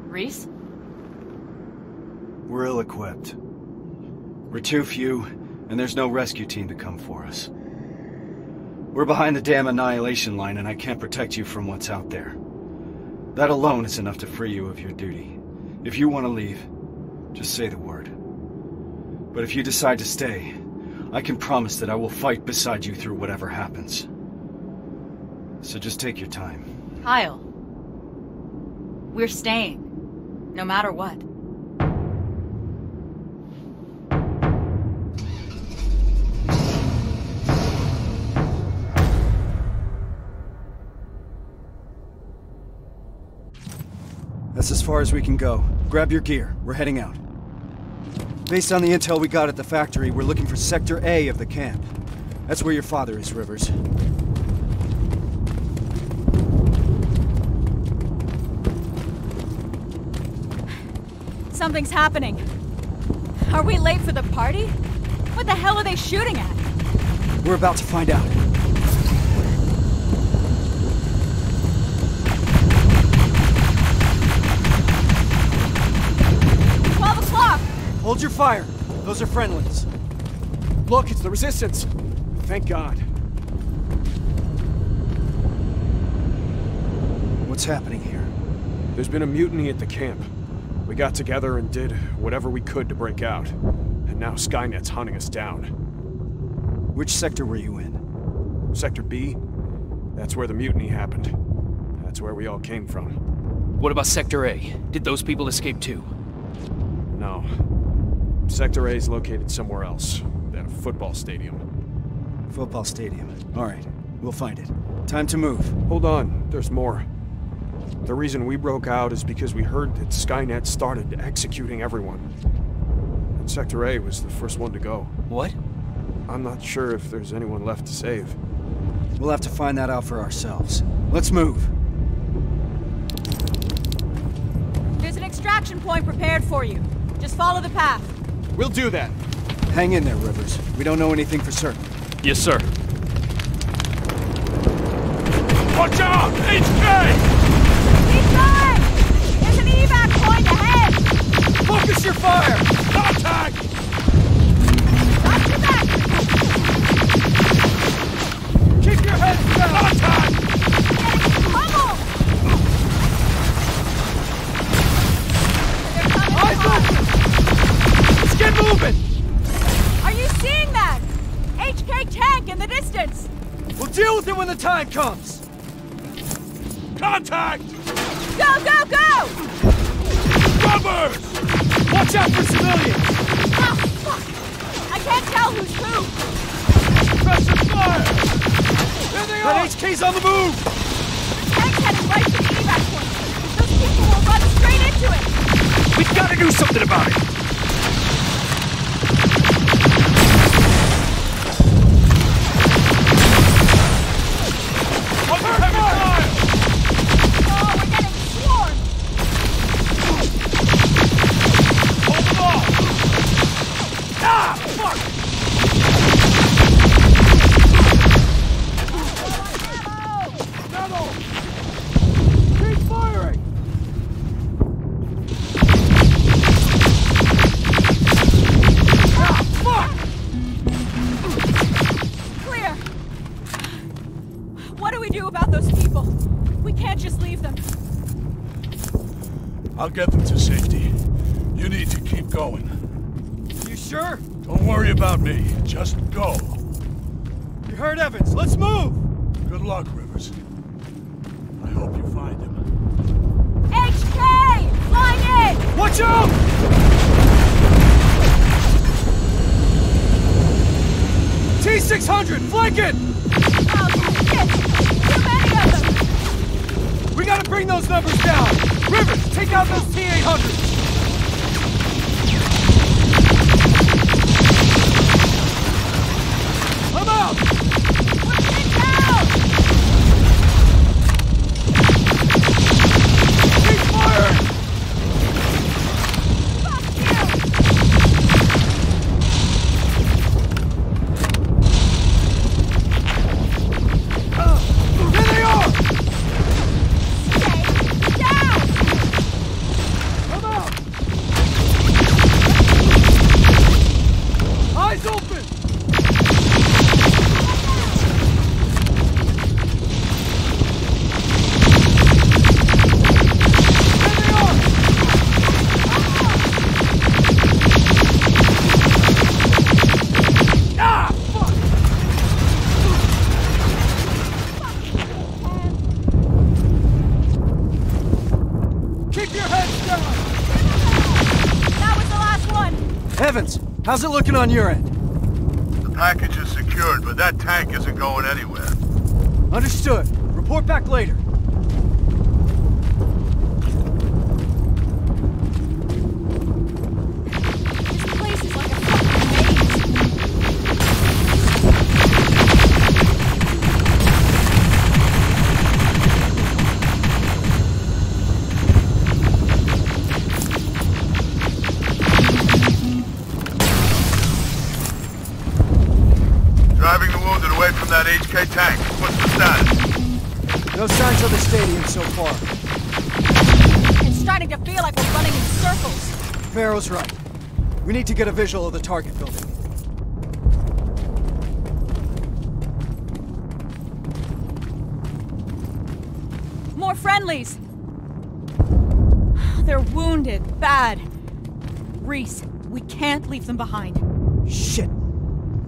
Speaker 3: Reese?
Speaker 4: We're ill-equipped. We're too few, and there's no rescue team to come for us. We're behind the damn Annihilation line, and I can't protect you from what's out there. That alone is enough to free you of your duty. If you want to leave, just say the word. But if you decide to stay, I can promise that I will fight beside you through whatever happens. So just take your time.
Speaker 3: Kyle. We're staying. No matter what.
Speaker 4: That's as far as we can go. Grab your gear. We're heading out. Based on the intel we got at the factory, we're looking for Sector A of the camp. That's where your father is, Rivers.
Speaker 3: Something's happening. Are we late for the party? What the hell are they shooting at?
Speaker 4: We're about to find out. Hold your fire. Those are friendlies.
Speaker 9: Look, it's the Resistance. Thank God.
Speaker 4: What's happening here?
Speaker 9: There's been a mutiny at the camp. We got together and did whatever we could to break out. And now Skynet's hunting us down.
Speaker 4: Which sector were you in?
Speaker 9: Sector B? That's where the mutiny happened. That's where we all came from.
Speaker 1: What about Sector A? Did those people escape too?
Speaker 9: No. Sector A is located somewhere else. At a football stadium.
Speaker 4: Football stadium. All right. We'll find it. Time to move.
Speaker 9: Hold on. There's more. The reason we broke out is because we heard that Skynet started executing everyone. And Sector A was the first one to go.
Speaker 1: What?
Speaker 9: I'm not sure if there's anyone left to save.
Speaker 4: We'll have to find that out for ourselves. Let's move.
Speaker 3: There's an extraction point prepared for you. Just follow the path.
Speaker 9: We'll do that.
Speaker 4: Hang in there, Rivers. We don't know anything for certain.
Speaker 1: Yes, sir.
Speaker 9: Watch out! HK!
Speaker 3: Keep going! There's an evac point ahead!
Speaker 9: Focus your fire! Contact!
Speaker 3: Watch your back!
Speaker 9: Keep your heads down! Contact!
Speaker 3: Bubble! They're coming
Speaker 9: Eyes
Speaker 3: hard.
Speaker 9: open! Let's get moving!
Speaker 3: Are you seeing that? HK tank in the distance!
Speaker 4: We'll deal with it when the time comes!
Speaker 9: Contact!
Speaker 3: Go, go, go!
Speaker 9: Rubbers! Watch out for civilians!
Speaker 3: Oh, fuck! I can't tell who's who!
Speaker 9: Pressure fire! There they are!
Speaker 4: That HK's on the move!
Speaker 3: The tank's heading right to the evac point! Those people will run straight into it!
Speaker 1: We've got to do something about it!
Speaker 9: Under heavy fire!
Speaker 3: Oh, we're getting swarmed!
Speaker 9: Hold them off! Ah! Fuck! Metal! Keep firing! Ah! Fuck!
Speaker 3: Clear! What do we do about those people? We can't just leave them.
Speaker 2: I'll get them to safety. You need to keep going.
Speaker 4: You sure?
Speaker 2: Don't worry about me. Just go.
Speaker 4: You heard Evans. Let's move!
Speaker 2: Good luck, Rivers. I hope you find him.
Speaker 3: HK! Flying in!
Speaker 4: Watch out! T-600, flank it!
Speaker 3: Oh, shit! Too many of them!
Speaker 4: We gotta bring those numbers down! Rivers, take out those T-800s! I'm out!
Speaker 3: We're pinned down!
Speaker 4: Keep firing!
Speaker 3: Fuck you!
Speaker 4: Here they are!
Speaker 3: Stay down!
Speaker 4: Evans, how's it looking on your end?
Speaker 2: The package is secured, but that tank isn't going anywhere.
Speaker 4: Understood. Report back later.
Speaker 3: This place is like a fucking maze.
Speaker 2: Driving the wounded away from that HK tank. What's the status?
Speaker 4: No signs of the stadium so far.
Speaker 3: It's starting to feel like we're running in circles.
Speaker 4: Farrow's right. We need to get a visual of the target building.
Speaker 3: More friendlies! They're wounded, bad. Reese, we can't leave them behind.
Speaker 4: Shit.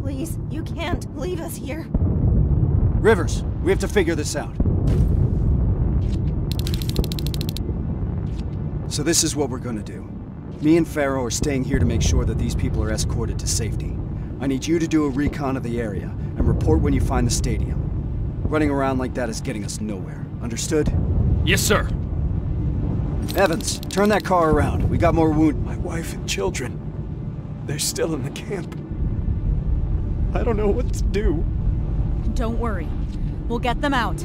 Speaker 11: Please, you can't leave us here.
Speaker 4: Rivers, we have to figure this out. So this is what we're gonna do. Me and Farrow are staying here to make sure that these people are escorted to safety. I need you to do a recon of the area and report when you find the stadium. Running around like that is getting us nowhere. Understood?
Speaker 1: Yes, sir.
Speaker 4: Evans, turn that car around. We got more wound.
Speaker 9: My wife and children. They're still in the camp. I don't know what to do.
Speaker 3: Don't worry. We'll get them out.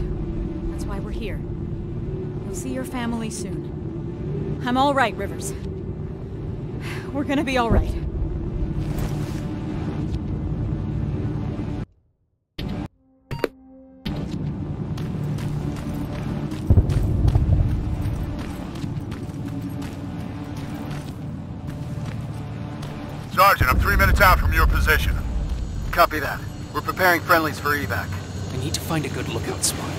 Speaker 3: That's why we're here. You'll see your family soon. I'm all right, Rivers. We're gonna be all right.
Speaker 2: Sergeant, I'm 3 minutes out from your position.
Speaker 10: Copy that. We're preparing friendlies for evac.
Speaker 1: I need to find a good lookout spot.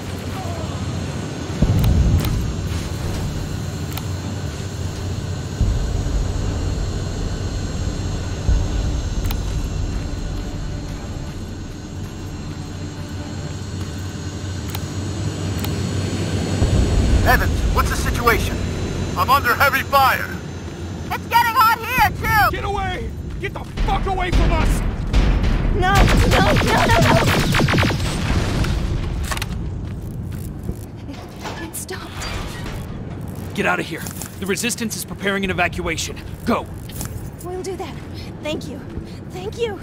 Speaker 10: Evans, what's the situation?
Speaker 2: I'm under heavy fire.
Speaker 11: It's getting hot here, too!
Speaker 9: Get away! Get the fuck away from us!
Speaker 11: No! It stopped.
Speaker 1: Get out of here. The Resistance is preparing an evacuation. Go!
Speaker 11: We'll do that. Thank you. Thank you.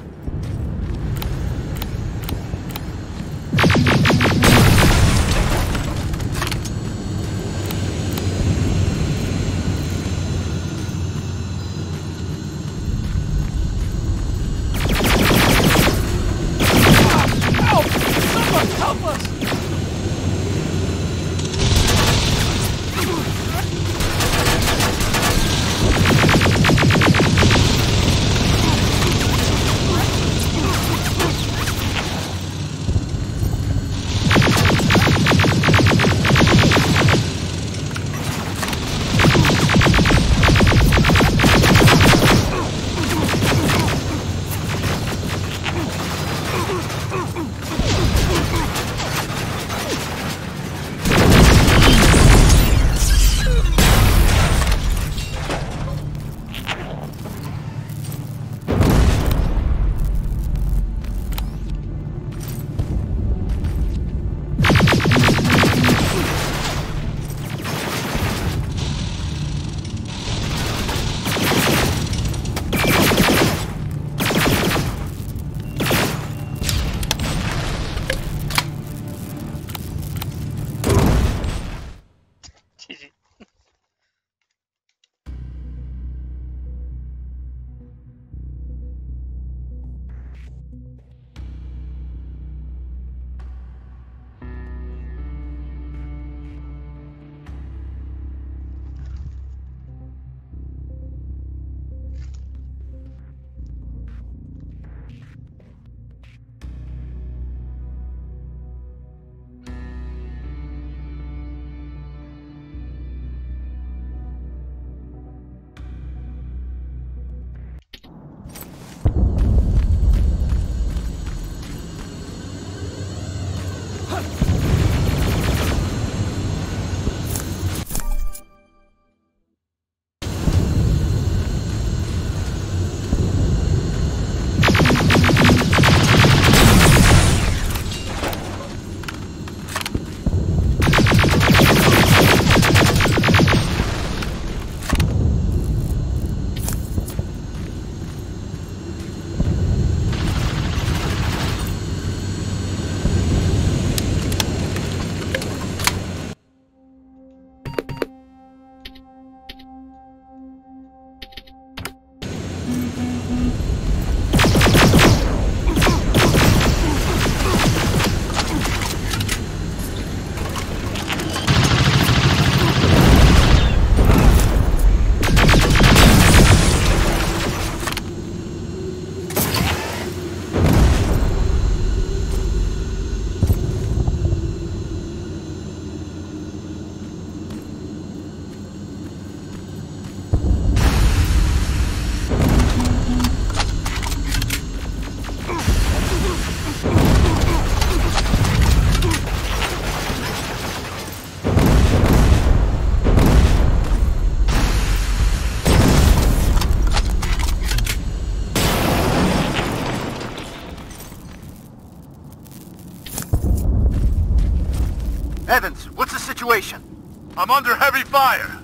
Speaker 2: I'm under heavy fire.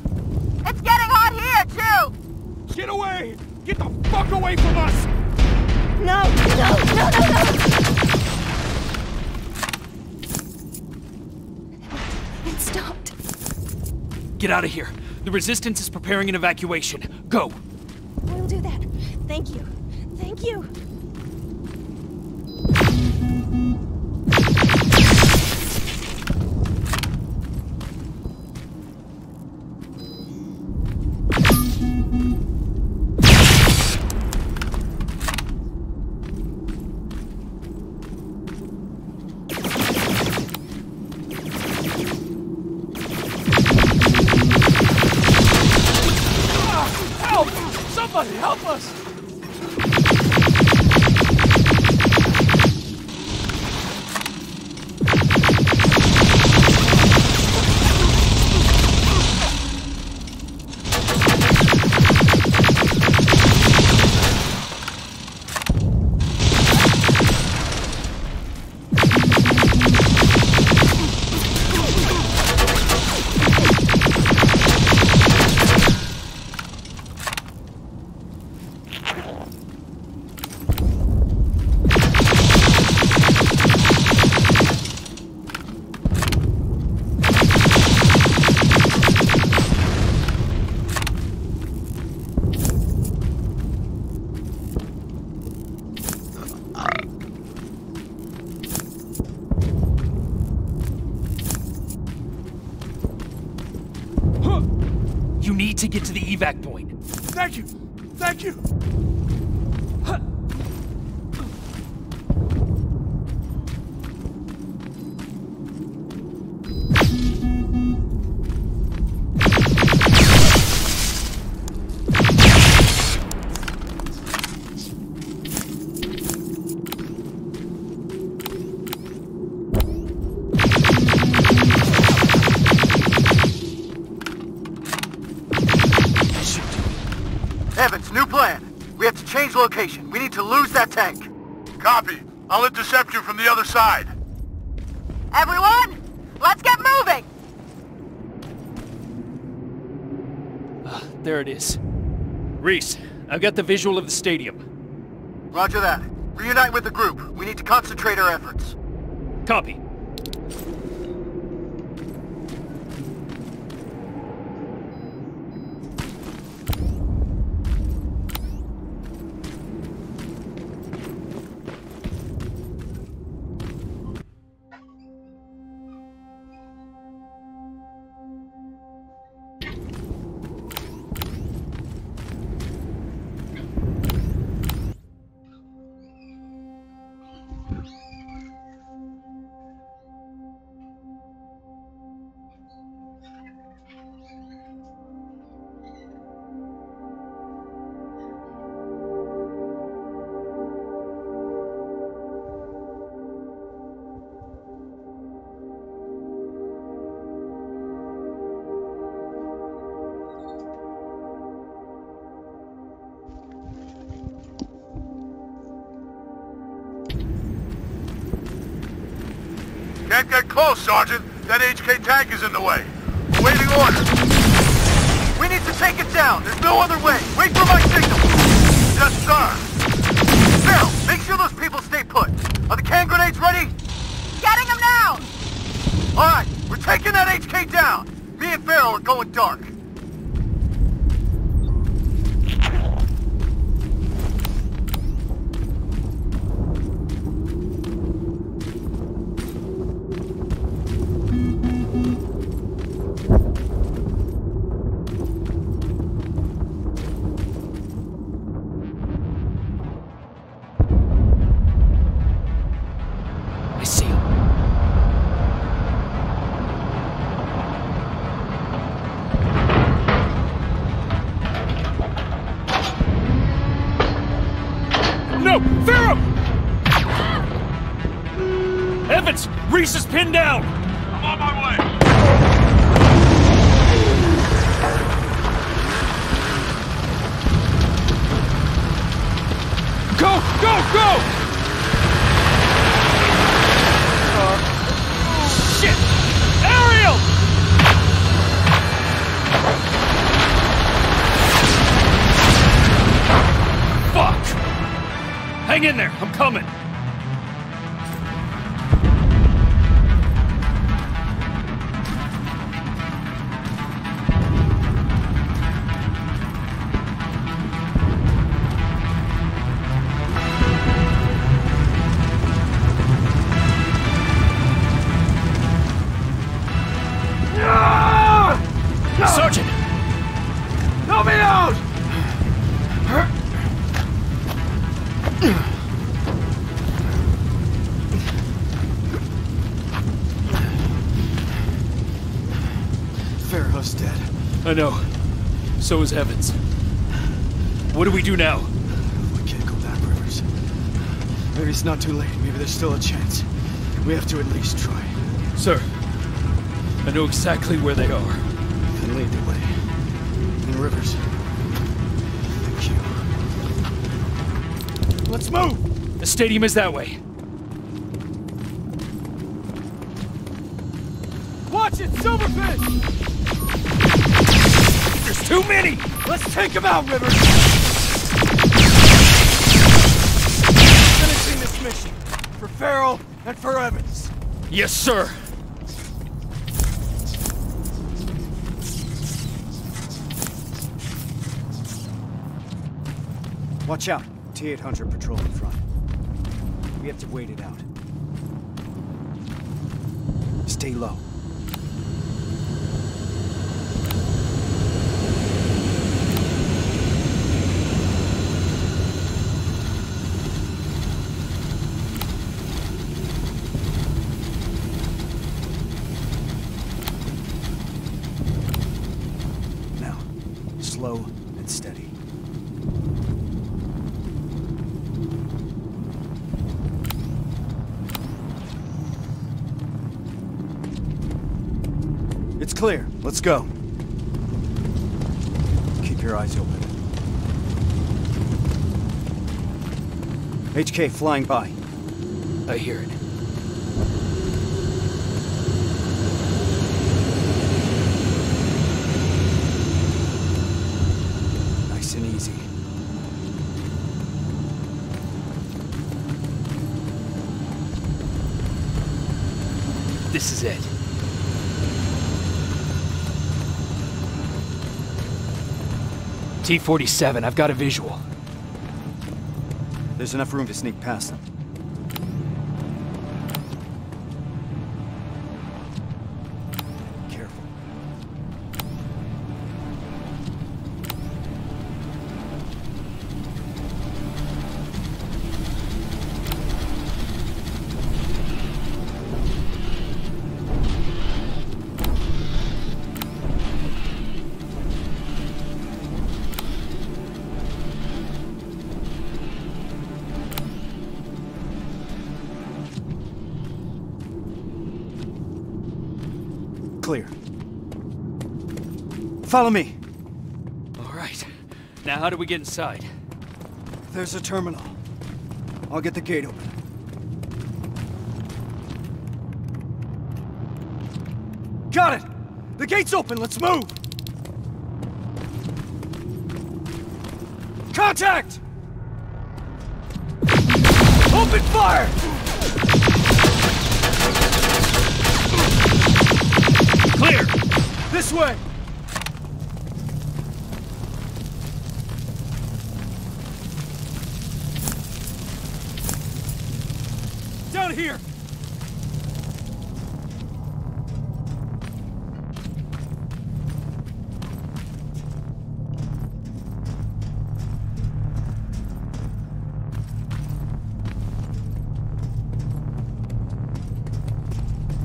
Speaker 11: It's getting hot here, too!
Speaker 9: Get away! Get the fuck away from us!
Speaker 11: No! It stopped.
Speaker 1: Get out of here. The Resistance is preparing an evacuation. Go!
Speaker 11: We'll do that. Thank you. Thank you.
Speaker 1: Somebody help us! You need to get to the evac point.
Speaker 9: Thank you! Thank you!
Speaker 10: Evans, new plan. We have to change location. We need to lose that tank.
Speaker 2: Copy. I'll intercept you from the other side.
Speaker 11: Everyone, let's get moving!
Speaker 1: There it is. Reese, I've got the visual of the stadium.
Speaker 10: Roger that. Reunite with the group. We need to concentrate our efforts.
Speaker 1: Copy.
Speaker 2: Can't get close, Sergeant. That HK tank is in the way. Awaiting orders.
Speaker 10: We need to take it down. There's no other way. Wait for my signal.
Speaker 2: Yes, sir.
Speaker 10: Farrell, make sure those people stay put. Are the can grenades ready?
Speaker 11: Getting them now!
Speaker 10: All right, we're taking that HK down. Me and Farrell are going dark.
Speaker 1: I see him.
Speaker 9: No! Farrell! Evans! Reese is pinned down!
Speaker 2: I'm on my way.
Speaker 9: Go! Go! Go! Shit! Ariel!
Speaker 1: Hang in there, I'm coming!
Speaker 9: Sergeant! Help me out!
Speaker 4: Farrow's dead.
Speaker 1: I know. So is Evans. What do we do now?
Speaker 4: We can't go back, Rivers. Maybe it's not too late. Maybe there's still a chance. We have to at least try.
Speaker 1: Sir, I know exactly where they are.
Speaker 4: Then lead the way. And Rivers. Thank you.
Speaker 1: Let's move! The stadium is that way.
Speaker 9: Watch it, Silverfish!
Speaker 1: There's too many!
Speaker 9: Let's take him out, Rivers! Finishing this mission. For Farrell and for Evans.
Speaker 1: Yes, sir!
Speaker 4: Watch out. T-800 patrol in front. We have to wait it out. Stay low. Now, slow and steady. It's clear. Let's go. Keep your eyes open. HK flying by.
Speaker 1: I hear it.
Speaker 4: Nice and easy.
Speaker 1: This is it. T-47, I've got a visual.
Speaker 4: There's enough room to sneak past them. Careful. Clear. Follow me.
Speaker 1: All right. Now how do we get inside?
Speaker 4: There's a terminal. I'll get the gate open. Got it! The gate's open, let's move! Contact! Open fire!
Speaker 1: Clear!
Speaker 4: This way! Down here!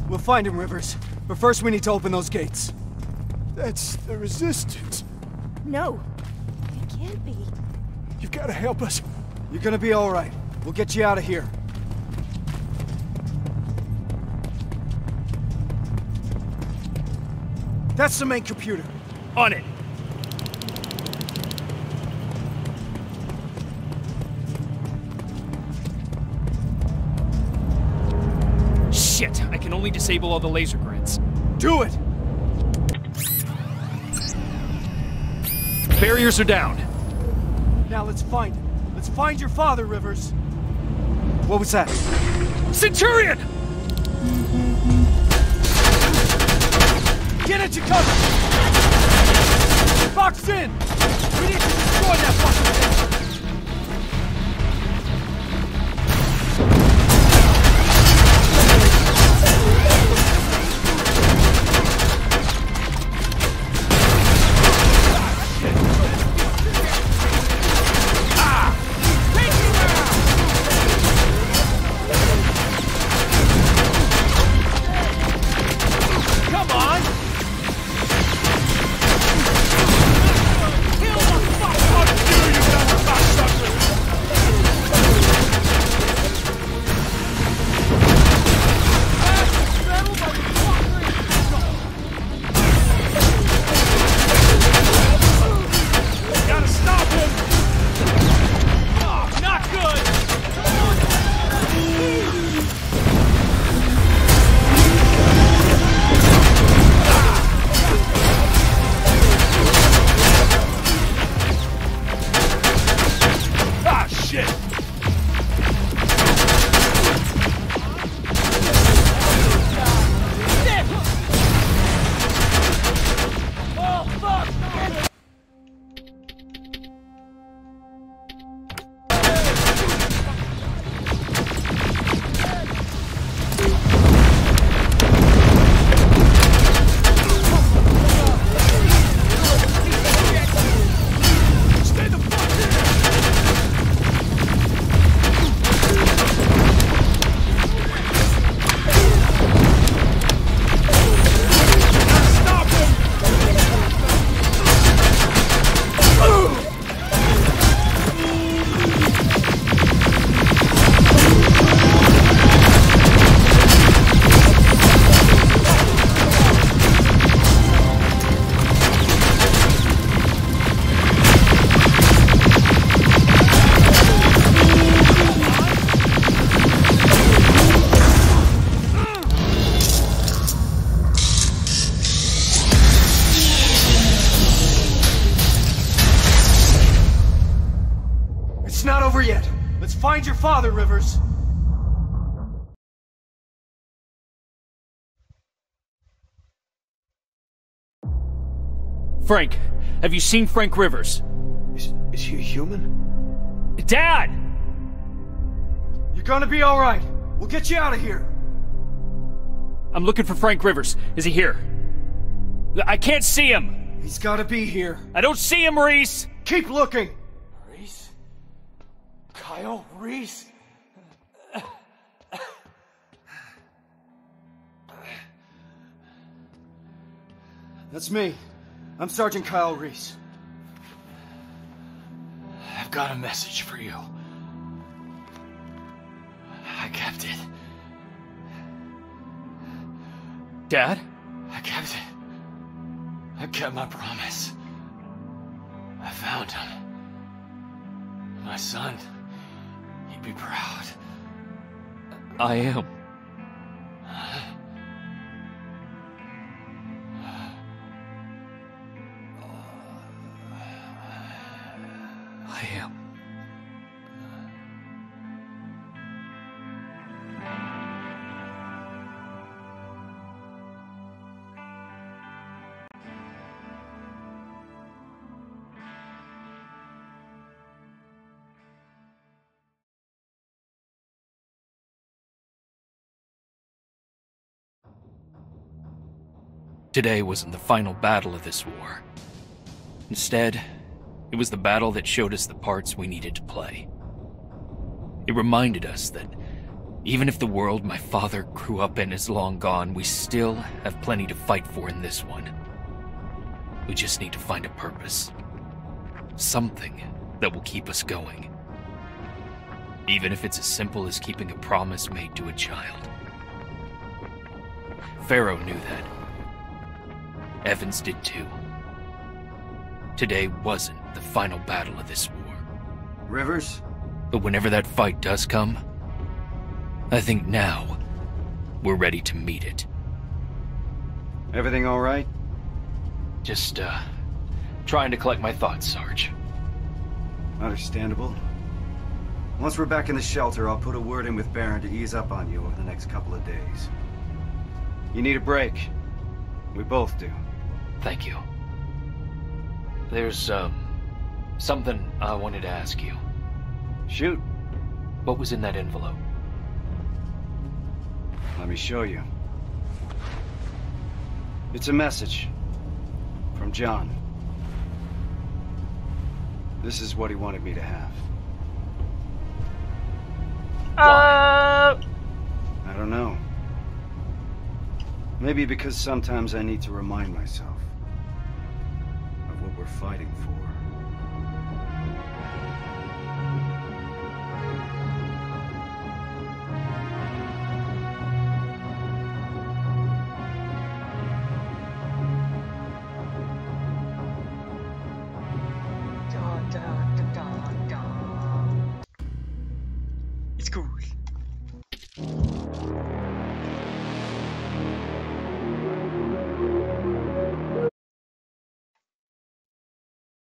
Speaker 4: We'll find him, Rivers. But first we need to open those gates.
Speaker 9: That's the Resistance.
Speaker 11: No, it can't be.
Speaker 9: You've got to help us.
Speaker 4: You're gonna be all right. We'll get you out of here. That's the main computer.
Speaker 1: On it! Shit! I can only disable all the laser grids.
Speaker 4: Do it!
Speaker 1: Barriers are down.
Speaker 4: Now let's find him. Let's find your father, Rivers. What was that?
Speaker 1: Centurion!
Speaker 9: Get into cover! Box in! We need to destroy that fucking thing! It's not over yet. Let's find your father, Rivers.
Speaker 1: Frank, have you seen Frank Rivers?
Speaker 9: Is he a human?
Speaker 1: Dad!
Speaker 9: You're gonna be alright. We'll get you out of here.
Speaker 1: I'm looking for Frank Rivers. Is he here? I can't see him!
Speaker 9: He's gotta be here.
Speaker 1: I don't see him, Reese!
Speaker 9: Keep looking! Reese? Kyle Reese? That's me. I'm Sergeant Kyle Reese. I've got a message for you. I kept it.
Speaker 1: Dad?
Speaker 9: I kept it. I kept my promise. I found him. My son. He'd be proud.
Speaker 1: I am. I am. Today wasn't the final battle of this war. Instead, it was the battle that showed us the parts we needed to play. It reminded us that even if the world my father grew up in is long gone, we still have plenty to fight for in this one. We just need to find a purpose. Something that will keep us going. Even if it's as simple as keeping a promise made to a child. Pharaoh knew that. Evans did too. Today wasn't the final battle of this war.
Speaker 4: Rivers?
Speaker 1: But whenever that fight does come, I think now we're ready to meet it.
Speaker 4: Everything all right?
Speaker 1: Just, trying to collect my thoughts, Sarge.
Speaker 4: Understandable. Once we're back in the shelter, I'll put a word in with Baron to ease up on you over the next couple of days. You need a break. We both do.
Speaker 1: Thank you. There's, something I wanted to ask you.
Speaker 4: Shoot.
Speaker 1: What was in that envelope?
Speaker 4: Let me show you. It's a message. From John. This is what he wanted me to have. I don't know. Maybe because sometimes I need to remind myself of what we're fighting for.